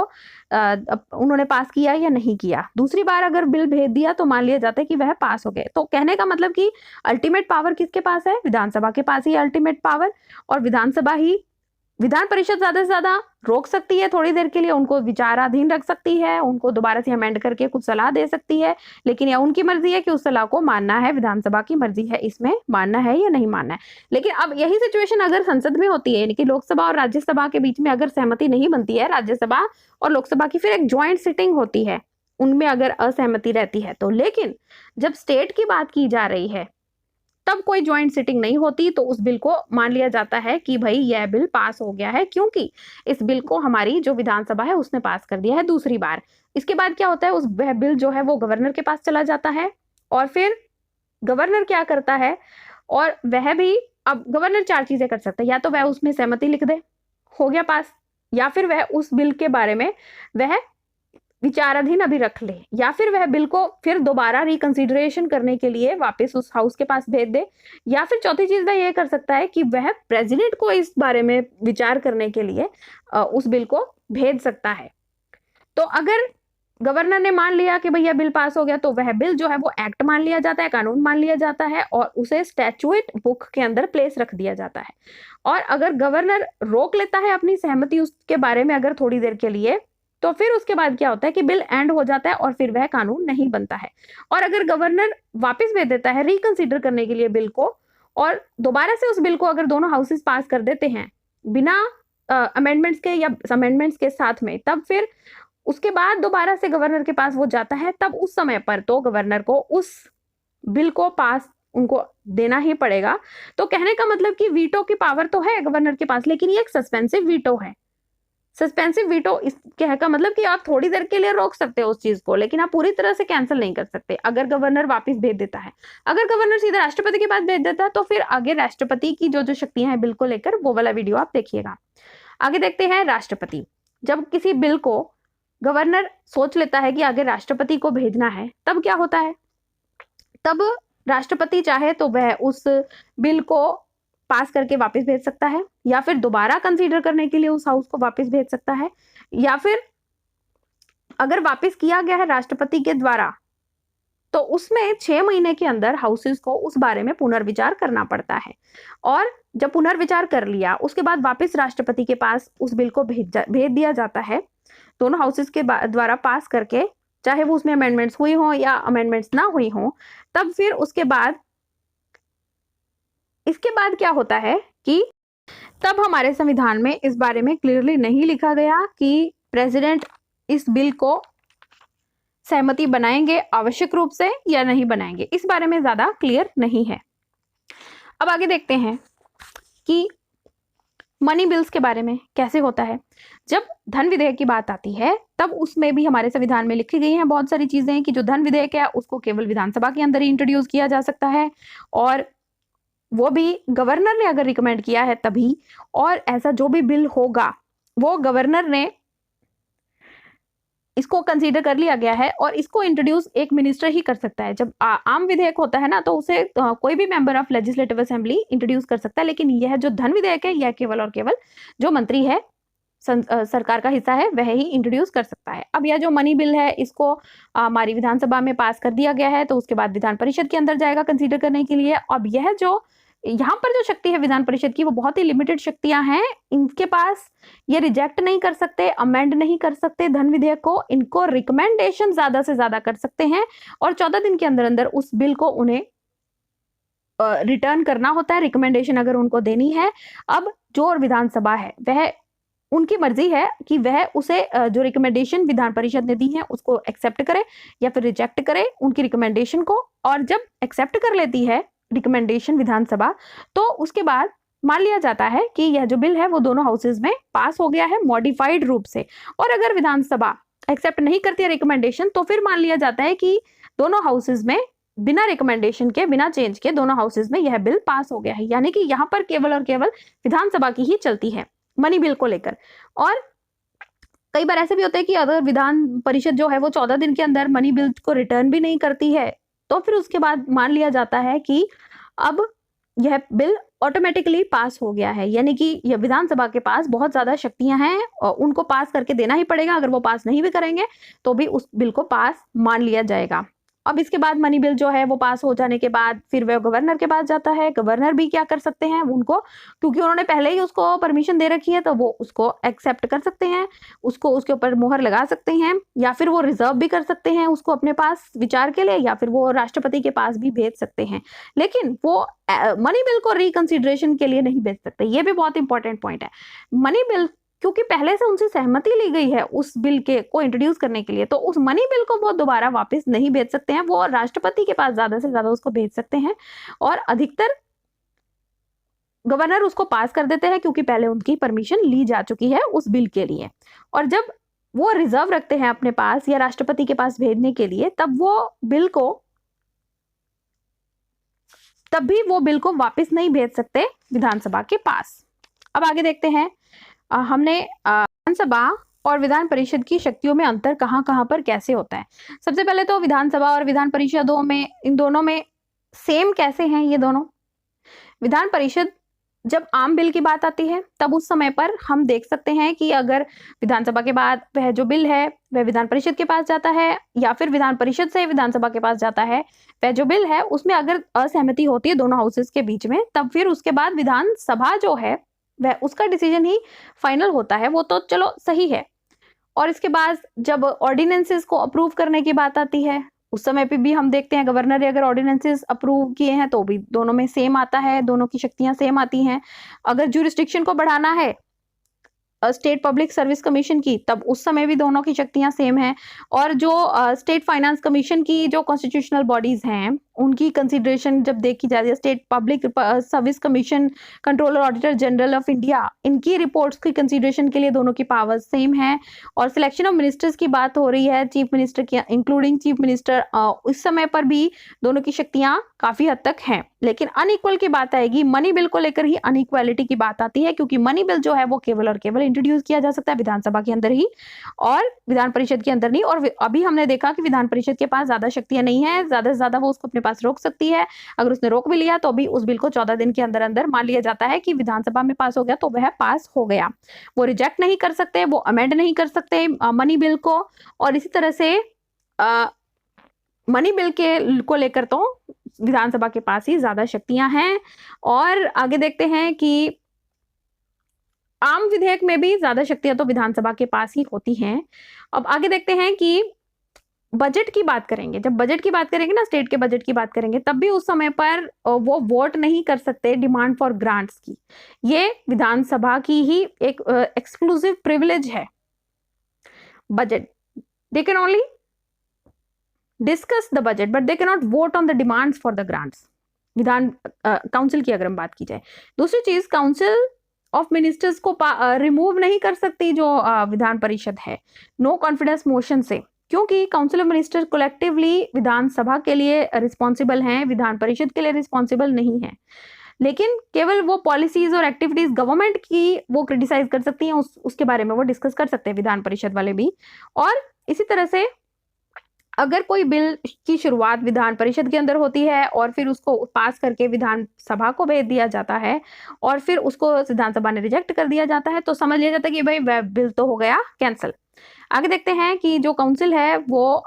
उन्होंने पास किया या नहीं किया। दूसरी बार अगर बिल भेज दिया तो मान लिया जाता है कि वह पास हो गए। तो कहने का मतलब कि अल्टीमेट पावर किसके पास है? विधानसभा के पास ही अल्टीमेट पावर, और विधानसभा ही, विधान परिषद ज्यादा से ज्यादा रोक सकती है थोड़ी देर के लिए, उनको विचाराधीन रख सकती है, उनको दोबारा से अमेंड करके कुछ सलाह दे सकती है, लेकिन यह उनकी मर्जी है कि उस सलाह को मानना है, विधानसभा की मर्जी है इसमें मानना है या नहीं मानना है। लेकिन अब यही सिचुएशन अगर संसद में होती है, यानी कि लोकसभा और राज्यसभा के बीच में अगर सहमति नहीं बनती है, राज्यसभा और लोकसभा की फिर एक ज्वाइंट सिटिंग होती है, उनमें अगर असहमति रहती है तो। लेकिन जब स्टेट की बात की जा रही है तब कोई ज्वाइंट सिटिंग नहीं होती, तो उस बिल को मान लिया जाता है कि भाई यह बिल पास हो गया है, क्योंकि इस बिल को हमारी जो विधानसभा है उसने पास कर दिया है दूसरी बार। इसके बाद क्या होता है, वह बिल जो है वो गवर्नर के पास चला जाता है, और फिर गवर्नर क्या करता है, और वह भी, अब गवर्नर 4 चीजें कर सकता है, या तो वह उसमें सहमति लिख दे, हो गया पास, या फिर वह उस बिल के बारे में वह विचाराधीन अभी रख ले, या फिर वह बिल को फिर दोबारा रिकंसिडरेशन करने के लिए वापस उस हाउस के पास भेज दे, या फिर चौथी चीज वह यह कर सकता है कि वह प्रेसिडेंट को इस बारे में विचार करने के लिए उस बिल को भेज सकता है। तो अगर गवर्नर ने मान लिया कि भैया बिल पास हो गया, तो वह बिल जो है वो एक्ट मान लिया जाता है, कानून मान लिया जाता है, और उसे स्टैट्यूट बुक के अंदर प्लेस रख दिया जाता है। और अगर गवर्नर रोक लेता है अपनी सहमति उसके बारे में अगर थोड़ी देर के लिए, तो फिर उसके बाद क्या होता है कि बिल एंड हो जाता है और फिर वह कानून नहीं बनता है। और अगर गवर्नर वापस भेज देता है रिकंसीडर करने के लिए बिल को, और दोबारा से उस बिल को अगर दोनों हाउसेस पास कर देते हैं बिना अमेंडमेंट्स के या अमेंडमेंट्स के साथ में, तब फिर उसके बाद दोबारा से गवर्नर के पास वो जाता है, तब उस समय पर तो गवर्नर को उस बिल को पास उनको देना ही पड़ेगा। तो कहने का मतलब कि वीटो की पावर तो है गवर्नर के पास, लेकिन ये एक सस्पेंसिव वीटो है। सस्पेंसिव वीटो इस कह का मतलब कि आप थोड़ी देर के लिए रोक सकते हो उस चीज को, लेकिन आप पूरी तरह से कैंसिल नहीं कर सकते। अगर गवर्नर वापस भेज देता है, अगर गवर्नर सीधा राष्ट्रपति के पास भेज देता है, तो फिर आगे राष्ट्रपति की जो जो शक्तियां हैं बिल को लेकर, वो वाला वीडियो आप देखिएगा। आगे देखते हैं राष्ट्रपति। जब किसी बिल को गवर्नर सोच लेता है कि आगे राष्ट्रपति को भेजना है, तब क्या होता है, तब राष्ट्रपति चाहे तो वह उस बिल को पास करके वापस भेज सकता है, या फिर दोबारा कंसीडर करने के लिए उस हाउस को वापस भेज सकता है, या फिर अगर वापस किया गया है राष्ट्रपति के द्वारा, तो उसमें 6 महीने के अंदर हाउसेस को उस बारे में पुनर्विचार करना पड़ता है। और जब पुनर्विचार कर लिया, उसके बाद वापस राष्ट्रपति के पास उस बिल को भेज दिया जाता है, दोनों हाउसेस के द्वारा पास करके, चाहे वो उसमें अमेंडमेंट्स हुई हो या अमेंडमेंट्स ना हुई हो। तब फिर उसके बाद इसके बाद क्या होता है कि तब हमारे संविधान में इस बारे में क्लियरली नहीं लिखा गया कि प्रेसिडेंट इस बिल को सहमति बनाएंगे आवश्यक रूप से या नहीं बनाएंगे, इस बारे में ज्यादा क्लियर नहीं है। अब आगे देखते हैं कि मनी बिल्स के बारे में कैसे होता है, जब धन विधेयक की बात आती है तब उसमें भी हमारे संविधान में लिखी गई हैं बहुत सारी चीजें कि जो धन विधेयक है उसको केवल विधानसभा के अंदर ही इंट्रोड्यूस किया जा सकता है, और वो भी गवर्नर ने अगर रिकमेंड किया है तभी, और ऐसा जो भी बिल होगा वो गवर्नर ने इसको कंसीडर कर लिया गया है, और इसको इंट्रोड्यूस एक मिनिस्टर ही कर सकता है। जब आम विधेयक होता है ना तो उसे कोई भी member of legislative assembly introduce कर सकता है, लेकिन यह जो धन विधेयक है यह केवल और केवल जो मंत्री है, सरकार का हिस्सा है, वह ही इंट्रोड्यूस कर सकता है। अब यह जो मनी बिल है इसको हमारी विधानसभा में पास कर दिया गया है, तो उसके बाद विधान परिषद के अंदर जाएगा कंसीडर करने के लिए। अब यह जो यहाँ पर जो शक्ति है विधान परिषद की वो बहुत ही लिमिटेड शक्तियां हैं, इनके पास ये रिजेक्ट नहीं कर सकते, अमेंड नहीं कर सकते धन विधेयक को, इनको रिकमेंडेशन ज्यादा से ज्यादा कर सकते हैं, और 14 दिन के अंदर अंदर उस बिल को उन्हें रिटर्न करना होता है, रिकमेंडेशन अगर उनको देनी है। अब जो विधानसभा है वह उनकी मर्जी है कि वह उसे जो रिकमेंडेशन विधान परिषद ने दी है उसको एक्सेप्ट करे या फिर रिजेक्ट करे उनकी रिकमेंडेशन को। और जब एक्सेप्ट कर लेती है रिकमेंडेशन विधानसभा, तो उसके बाद मान लिया जाता है कि यह जो बिल है वो दोनों हाउसेज में पास हो गया है मॉडिफाइड रूप से। और अगर विधानसभा एक्सेप्ट नहीं करती है रिकमेंडेशन, तो फिर मान लिया जाता है कि दोनों हाउसेज में बिना रिकमेंडेशन के, बिना चेंज के दोनों हाउसेज में यह बिल पास हो गया है, यानी कि यहाँ पर केवल और केवल विधानसभा की ही चलती है मनी बिल को लेकर। और कई बार ऐसे भी होता है कि अगर विधान परिषद जो है वो 14 दिन के अंदर मनी बिल को रिटर्न भी नहीं करती है, तो फिर उसके बाद मान लिया जाता है कि अब यह बिल ऑटोमेटिकली पास हो गया है, यानी कि यह विधानसभा के पास बहुत ज्यादा शक्तियां हैं और उनको पास करके देना ही पड़ेगा। अगर वो पास नहीं भी करेंगे तो भी उस बिल को पास मान लिया जाएगा। अब इसके बाद मनी बिल जो है वो पास हो जाने के बाद फिर वह गवर्नर के पास जाता है। गवर्नर भी क्या कर सकते हैं, उनको क्योंकि उन्होंने पहले ही उसको परमिशन दे रखी है तो वो उसको एक्सेप्ट कर सकते हैं, उसको उसके ऊपर मुहर लगा सकते हैं, या फिर वो रिजर्व भी कर सकते हैं उसको अपने पास विचार के लिए, या फिर वो राष्ट्रपति के पास भी भेज सकते हैं। लेकिन वो मनी बिल को रिकंसिडरेशन के लिए नहीं भेज सकते। ये भी बहुत इंपॉर्टेंट पॉइंट है। मनी बिल क्योंकि पहले से उनसे सहमति ली गई है उस बिल के को इंट्रोड्यूस करने के लिए, तो उस मनी बिल को वो दोबारा वापस नहीं भेज सकते हैं। वो राष्ट्रपति के पास ज्यादा से ज्यादा उसको भेज सकते हैं, और अधिकतर गवर्नर उसको पास कर देते हैं क्योंकि पहले उनकी परमिशन ली जा चुकी है उस बिल के लिए। और जब वो रिजर्व रखते हैं अपने पास या राष्ट्रपति के पास भेजने के लिए, तब भी वो बिल को वापस नहीं भेज सकते विधानसभा के पास। अब आगे देखते हैं हमने विधानसभा और विधान परिषद की शक्तियों में अंतर कहां कहां पर कैसे होता है। सबसे पहले तो विधानसभा और विधान परिषदों में, इन दोनों में सेम कैसे हैं ये दोनों। विधान परिषद जब आम बिल की बात आती है तब उस समय पर हम देख सकते हैं कि अगर विधानसभा के बाद वह जो बिल है वह विधान परिषद के पास जाता है, या फिर विधान परिषद से विधानसभा के पास जाता है, वह जो बिल है उसमें अगर असहमति होती है दोनों हाउसेस के बीच में, तब फिर उसके बाद विधानसभा जो है वह उसका डिसीजन ही फाइनल होता है, वो तो चलो सही है। और इसके बाद जब ऑर्डिनेंसेस को अप्रूव करने की बात आती है, उस समय पे भी हम देखते हैं गवर्नर ने अगर ऑर्डिनेंसेस अप्रूव किए हैं तो भी दोनों में सेम आता है, दोनों की शक्तियां सेम आती हैं। अगर ज्यूरिस्डिक्शन को बढ़ाना है स्टेट पब्लिक सर्विस कमीशन की, तब उस समय भी दोनों की शक्तियां सेम हैं। और जो स्टेट फाइनेंस कमीशन की जो कॉन्स्टिट्यूशनल बॉडीज हैं उनकी कंसिडरेशन जब देखी जाती है, state public service commission, controller auditor general of India, इनकी रिपोर्ट्स की कंसिडरेशन के लिए दोनों की पावर्स सेम है। और सिलेक्शन ऑफ मिनिस्टर्स की बात हो रही है, चीफ मिनिस्टर की इंक्लूडिंग चीफ मिनिस्टर, उस समय पर भी दोनों की शक्तियां काफी हद तक हैं। लेकिन अनइक्वल की बात आएगी, मनी बिल को लेकर ही अनइक्वालिटी की बात आती है, क्योंकि मनी बिल जो है वो केवल और केवल इंट्रोड्यूस किया जा सकता है विधानसभा के अंदर ही और विधान परिषद के अंदर नहीं। और अभी हमने देखा कि विधान परिषद के पास ज्यादा शक्तियां नहीं है, ज्यादा से ज्यादा वो उसको अपने पास रोक सकती है। अगर उसने रोक भी लिया तो भी उस बिल को 14 दिन के अंदर अंदर मान लिया जाता है कि विधानसभा में पास हो गया तो वह पास हो गया। वो रिजेक्ट नहीं कर सकते, वो अमेंड नहीं कर सकते मनी बिल को। और इसी तरह से मनी बिल को लेकर तो विधानसभा के पास ही ज्यादा शक्तियां हैं। और आगे देखते हैं कि आम विधेयक में भी ज्यादा शक्तियां तो विधानसभा के पास ही होती हैं। अब आगे देखते हैं कि बजट की बात करेंगे, जब बजट की बात करेंगे ना, स्टेट के बजट की बात करेंगे, तब भी उस समय पर वो वोट नहीं कर सकते डिमांड फॉर ग्रांट्स की। ये विधानसभा की ही एक एक्सक्लूसिव प्रिविलेज है। Budget, they can only discuss the budget but they can not vote on the demands for the grants. विधान काउंसिल की अगर हम बात की जाए। दूसरी चीज, काउंसिल ऑफ मिनिस्टर्स को रिमूव नहीं कर सकती जो विधान परिषद है नो कॉन्फिडेंस मोशन से, क्योंकि काउंसिल ऑफ मिनिस्टर कलेक्टिवली विधानसभा के लिए रिस्पॉन्सिबल हैं, विधान परिषद के लिए रिस्पॉन्सिबल नहीं है। लेकिन केवल वो पॉलिसीज और एक्टिविटीज गवर्नमेंट की वो क्रिटिसाइज कर सकती हैं, उसके बारे में वो डिस्कस कर सकते हैं विधान परिषद वाले भी। और इसी तरह से अगर कोई बिल की शुरुआत विधान परिषद के अंदर होती है और फिर उसको पास करके विधानसभा को भेज दिया जाता है और फिर उसको विधानसभा ने रिजेक्ट कर दिया जाता है, तो समझ लिया जाता है कि भाई वह बिल तो हो गया कैंसिल। आगे देखते हैं कि जो काउंसिल है वो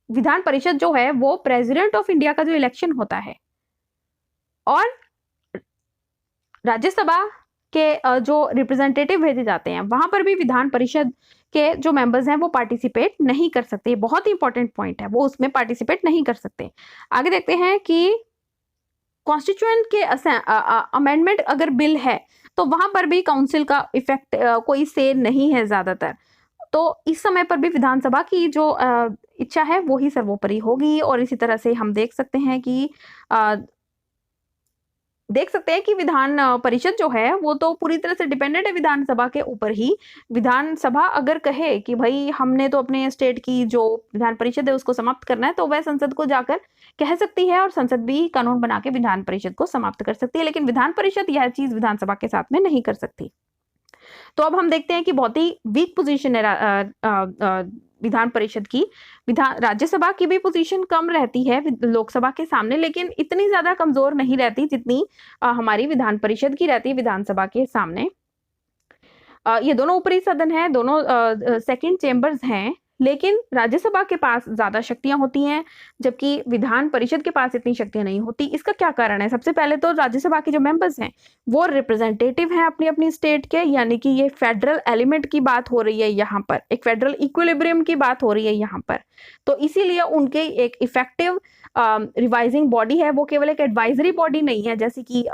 विधान परिषद जो है वो प्रेसिडेंट ऑफ इंडिया का जो इलेक्शन होता है, और राज्यसभा के जो रिप्रेजेंटेटिव भेजे जाते हैं वहां पर भी विधान परिषद के जो मेंबर्स हैं वो पार्टिसिपेट नहीं कर सकते। बहुत ही इंपॉर्टेंट पॉइंट है, वो उसमें पार्टिसिपेट नहीं कर सकते। आगे देखते हैं कि कॉन्स्टिट्यूएंट के अमेंडमेंट अगर बिल है तो वहां पर भी काउंसिल का इफेक्ट कोई से नहीं है ज्यादातर, तो इस समय पर भी विधानसभा की जो इच्छा है वो ही सर्वोपरि होगी। और इसी तरह से हम देख सकते हैं कि विधान परिषद जो है वो तो पूरी तरह से डिपेंडेंट है विधानसभा के ऊपर ही। विधानसभा अगर कहे कि भाई हमने तो अपने स्टेट की जो विधान परिषद है उसको समाप्त करना है, तो वह संसद को जाकर कह सकती है और संसद भी कानून बना के विधान परिषद को समाप्त कर सकती है, लेकिन विधान परिषद यह चीज विधानसभा के साथ में नहीं कर सकती। तो अब हम देखते हैं कि बहुत ही वीक पोजीशन है विधान परिषद की। राज्यसभा की भी पोजीशन कम रहती है लोकसभा के सामने, लेकिन इतनी ज्यादा कमजोर नहीं रहती जितनी हमारी विधान परिषद की रहती है विधानसभा के सामने। ये दोनों ऊपरी सदन है, दोनों सेकंड चेंबर्स हैं, लेकिन राज्यसभा के पास ज्यादा शक्तियां होती हैं जबकि विधान परिषद के पास इतनी शक्तियां नहीं होती। इसका क्या कारण है? सबसे पहले तो राज्यसभा के जो मेंबर्स हैं वो रिप्रेजेंटेटिव हैं अपनी अपनी स्टेट के, यानी कि ये फेडरल एलिमेंट की बात हो रही है, यहाँ पर एक फेडरल इक्विलिब्रियम की बात हो रही है यहाँ पर। तो इसीलिए उनके एक इफेक्टिव रिवाइजिंग बॉडी है, वो केवल एक एडवाइजरी बॉडी नहीं है जैसे कि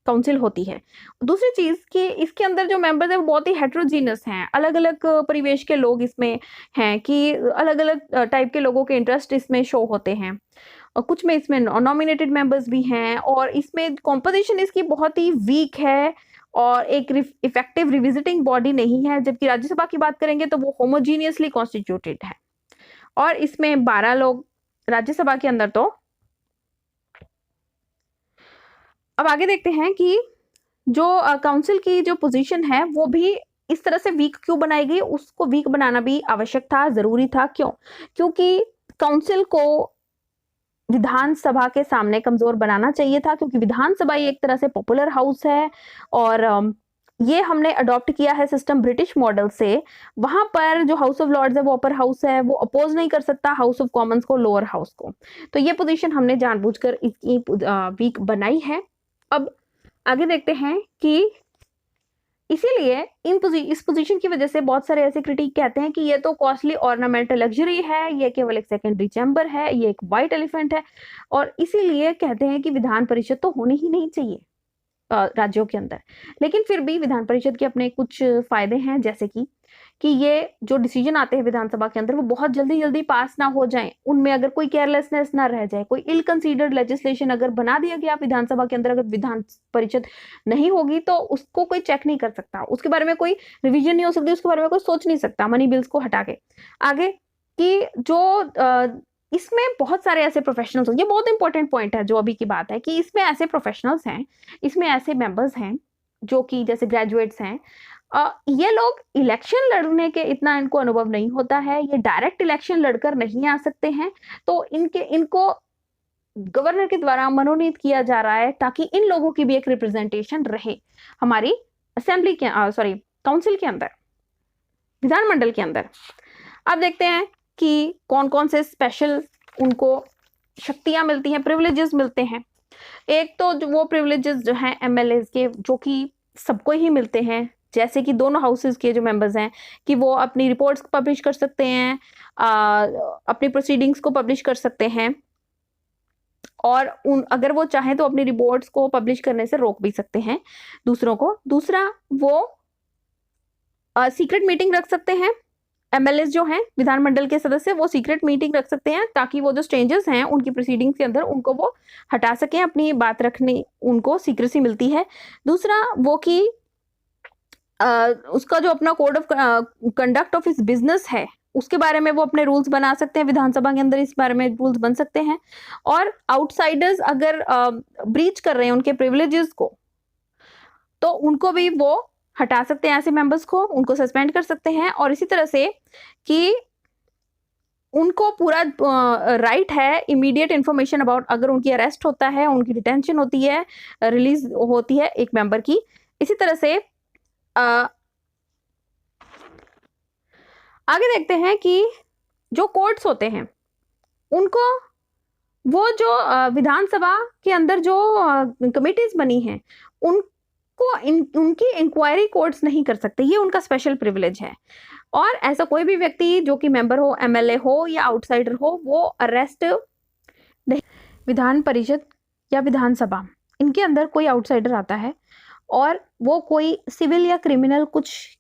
काउंसिल होती है। दूसरी चीज कि इसके अंदर जो मेंबर्स है वो बहुत ही हेट्रोजीनियस हैं, अलग अलग परिवेश के लोग इसमें हैं, कि अलग अलग टाइप के लोगों के इंटरेस्ट इसमें शो होते हैं, और कुछ में इसमें नॉमिनेटेड मेंबर्स भी हैं, और इसमें कॉम्पोजिशन इसकी बहुत ही वीक है और एक इफेक्टिव रिविजिटिंग बॉडी नहीं है। जबकि राज्यसभा की बात करेंगे तो वो होमोजीनियसली कॉन्स्टिट्यूटेड है, और इसमें 12 लोग राज्यसभा के अंदर। तो अब आगे देखते हैं कि जो काउंसिल की जो पोजीशन है वो भी इस तरह से वीक क्यों बनाई गई, उसको वीक बनाना भी आवश्यक था, जरूरी था। क्यों? क्योंकि काउंसिल को विधानसभा के सामने कमजोर बनाना चाहिए था, क्योंकि विधानसभा एक तरह से पॉपुलर हाउस है, और ये हमने अडॉप्ट किया है सिस्टम ब्रिटिश मॉडल से। वहां पर जो हाउस ऑफ लॉर्ड्स है वो अपर हाउस है, वो अपोज नहीं कर सकता हाउस ऑफ कॉमन्स को, लोअर हाउस को। तो ये पोजीशन हमने जानबूझकर इसकी वीक बनाई है। अब आगे देखते हैं कि इसीलिए इस पोजीशन की वजह से बहुत सारे ऐसे क्रिटिक कहते हैं कि ये तो कॉस्टली ऑर्नामेंटल लग्जरी है, ये केवल एक सेकेंडरी चैम्बर है, ये एक व्हाइट एलिफेंट है, और इसीलिए कहते हैं कि विधान परिषद तो होनी ही नहीं चाहिए राज्यों के अंदर। लेकिन फिर भी विधान परिषद के अपने कुछ फायदे हैं, जैसे कि ये जो डिसीजन आते हैं विधानसभा के अंदर वो बहुत जल्दी जल्दी पास ना हो जाएं, उनमें अगर कोई केयरलेसनेस ना रह जाए, कोई इल कंसीडर्ड लेजिस्लेशन अगर बना दिया गया विधानसभा के अंदर, अगर विधान परिषद नहीं होगी तो उसको कोई चेक नहीं कर सकता, उसके बारे में कोई रिविजन नहीं हो सकती, उसके बारे में कोई सोच नहीं सकता मनी बिल्स को हटा के। आगे कि जो इसमें बहुत सारे ऐसे प्रोफेशनल्स, ये बहुत इंपॉर्टेंट पॉइंट है जो अभी की बात है, कि इसमें ऐसे प्रोफेशनल्स हैं, इसमें ऐसे मेंबर्स हैं जो कि जैसे ग्रेजुएट्स हैं, ये लोग इलेक्शन लड़ने के इतना इनको अनुभव नहीं होता है, ये डायरेक्ट इलेक्शन लड़कर नहीं आ सकते हैं, तो इनको गवर्नर के द्वारा मनोनीत किया जा रहा है ताकि इन लोगों की भी एक रिप्रेजेंटेशन रहे हमारी असेंबली के काउंसिल के अंदर, विधानमंडल के अंदर। अब देखते हैं कि कौन कौन से स्पेशल उनको शक्तियां मिलती हैं, प्रिविलेजेस मिलते हैं। एक तो वो प्रिविलेजेस जो हैं एमएलए के, जो कि सबको ही मिलते हैं, जैसे कि दोनों हाउसेस के जो मेंबर्स हैं कि वो अपनी रिपोर्ट्स पब्लिश कर सकते हैं, अपनी प्रोसीडिंग्स को पब्लिश कर सकते हैं, और अगर वो चाहें तो अपनी रिपोर्ट्स को पब्लिश करने से रोक भी सकते हैं दूसरों को। दूसरा, वो सीक्रेट मीटिंग रख सकते हैं, एमएलए जो हैं विधानमंडल के सदस्य वो सीक्रेट मीटिंग रख सकते हैं ताकि वो जो स्ट्रेंजर्स हैं उनकी प्रोसीडिंग्स के अंदर उनको वो हटा सकें, अपनी बात रखने उनको सीक्रेसी मिलती है। दूसरा वो कि उसका जो अपना कोड ऑफ कंडक्ट ऑफ इस बिजनेस है उसके बारे में वो अपने रूल्स बना सकते हैं। विधानसभा के अंदर इस बारे में रूल्स बन सकते हैं। और आउटसाइडर्स अगर ब्रीच कर रहे हैं उनके प्रिविलेजेस को, तो उनको भी वो हटा सकते हैं, ऐसे मेंबर्स को उनको सस्पेंड कर सकते हैं। और इसी तरह से कि उनको पूरा राइट है इमीडिएट इंफॉर्मेशन अबाउट, अगर उनकी अरेस्ट होता है, उनकी डिटेंशन होती है, रिलीज होती है एक मेंबर की। इसी तरह से आगे देखते हैं कि जो कोर्ट्स होते हैं उनको, वो जो विधानसभा के अंदर जो कमिटीज बनी हैं उनको उनकी इंक्वायरी कोर्ट्स नहीं कर सकते, ये उनका स्पेशल प्रिविलेज है। और ऐसा कोई भी व्यक्ति जो कि मेंबर हो, एमएलए हो या आउटसाइडर हो, वो अरेस्ट नहीं। विधान परिषद या विधानसभा, इनके अंदर कोई आउटसाइडर आता है और वो कोई सिविल या क्रिमिनल कुछ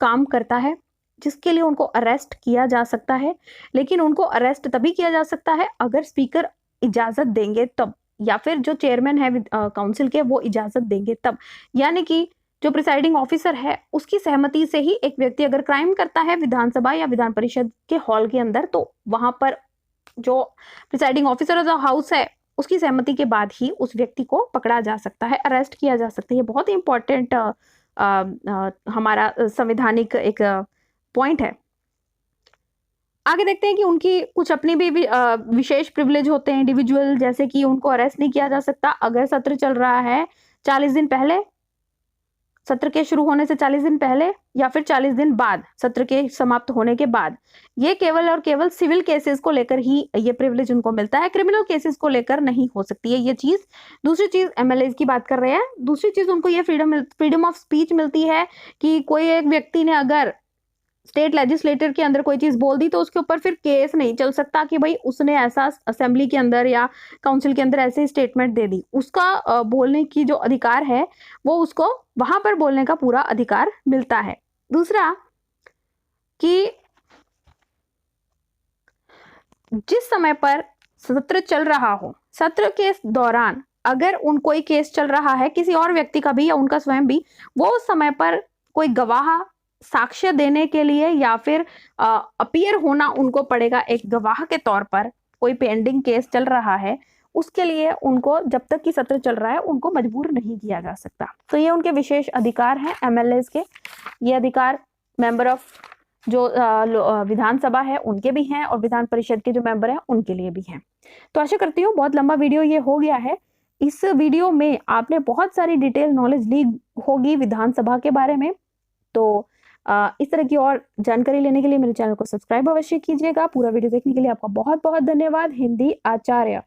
काम करता है जिसके लिए उनको अरेस्ट किया जा सकता है, लेकिन उनको अरेस्ट तभी किया जा सकता है अगर स्पीकर इजाजत देंगे तब, या फिर जो चेयरमैन है काउंसिल के वो इजाजत देंगे तब। यानी कि जो प्रिसाइडिंग ऑफिसर है उसकी सहमति से ही एक व्यक्ति अगर क्राइम करता है विधानसभा या विधान परिषद के हॉल के अंदर, तो वहां पर जो presiding officer of the house है उसकी सहमति के बाद ही उस व्यक्ति को पकड़ा जा सकता है, अरेस्ट किया जा सकता है। ये बहुत ही इंपॉर्टेंट हमारा संवैधानिक एक पॉइंट है। आगे देखते हैं कि उनकी कुछ अपनी भी विशेष प्रिविलेज होते हैं इंडिविजुअल, जैसे कि उनको अरेस्ट नहीं किया जा सकता अगर सत्र चल रहा है 40 दिन पहले, सत्र के शुरू होने से 40 दिन पहले, या फिर 40 दिन बाद सत्र के समाप्त होने के बाद। ये केवल और केवल सिविल केसेस को लेकर ही ये प्रिविलेज उनको मिलता है, क्रिमिनल केसेस को लेकर नहीं हो सकती है ये चीज। दूसरी चीज, एमएलए की बात कर रहे हैं, दूसरी चीज उनको ये फ्रीडम ऑफ स्पीच मिलती है कि कोई एक व्यक्ति ने अगर स्टेट लेजिस्लेटर के अंदर कोई चीज बोल दी तो उसके ऊपर फिर केस नहीं चल सकता कि भाई उसने ऐसा असेंबली के अंदर या काउंसिल के अंदर ऐसे स्टेटमेंट दे दी। उसका बोलने की जो अधिकार है वो उसको वहां पर बोलने का पूरा अधिकार मिलता है। दूसरा कि जिस समय पर सत्र चल रहा हो, सत्र के दौरान अगर कोई केस चल रहा है किसी और व्यक्ति का भी या उनका स्वयं भी, वो उस समय पर कोई गवाह साक्ष्य देने के लिए या फिर अपीयर होना उनको पड़ेगा एक गवाह के तौर पर। कोई पेंडिंग केस चल रहा है उसके लिए उनको जब तक कि सत्र चल रहा है उनको मजबूर नहीं किया जा सकता। तो ये उनके विशेष अधिकार हैं एमएलए के। ये अधिकार मेंबर ऑफ जो विधानसभा है उनके भी हैं और विधान परिषद के जो मेंबर हैं उनके लिए भी हैं। तो आशा करती हूँ बहुत लंबा वीडियो ये हो गया है। इस वीडियो में आपने बहुत सारी डिटेल नॉलेज ली होगी विधानसभा के बारे में। तो इस तरह की और जानकारी लेने के लिए मेरे चैनल को सब्सक्राइब अवश्य कीजिएगा। पूरा वीडियो देखने के लिए आपका बहुत बहुत धन्यवाद। हिंदी आचार्य।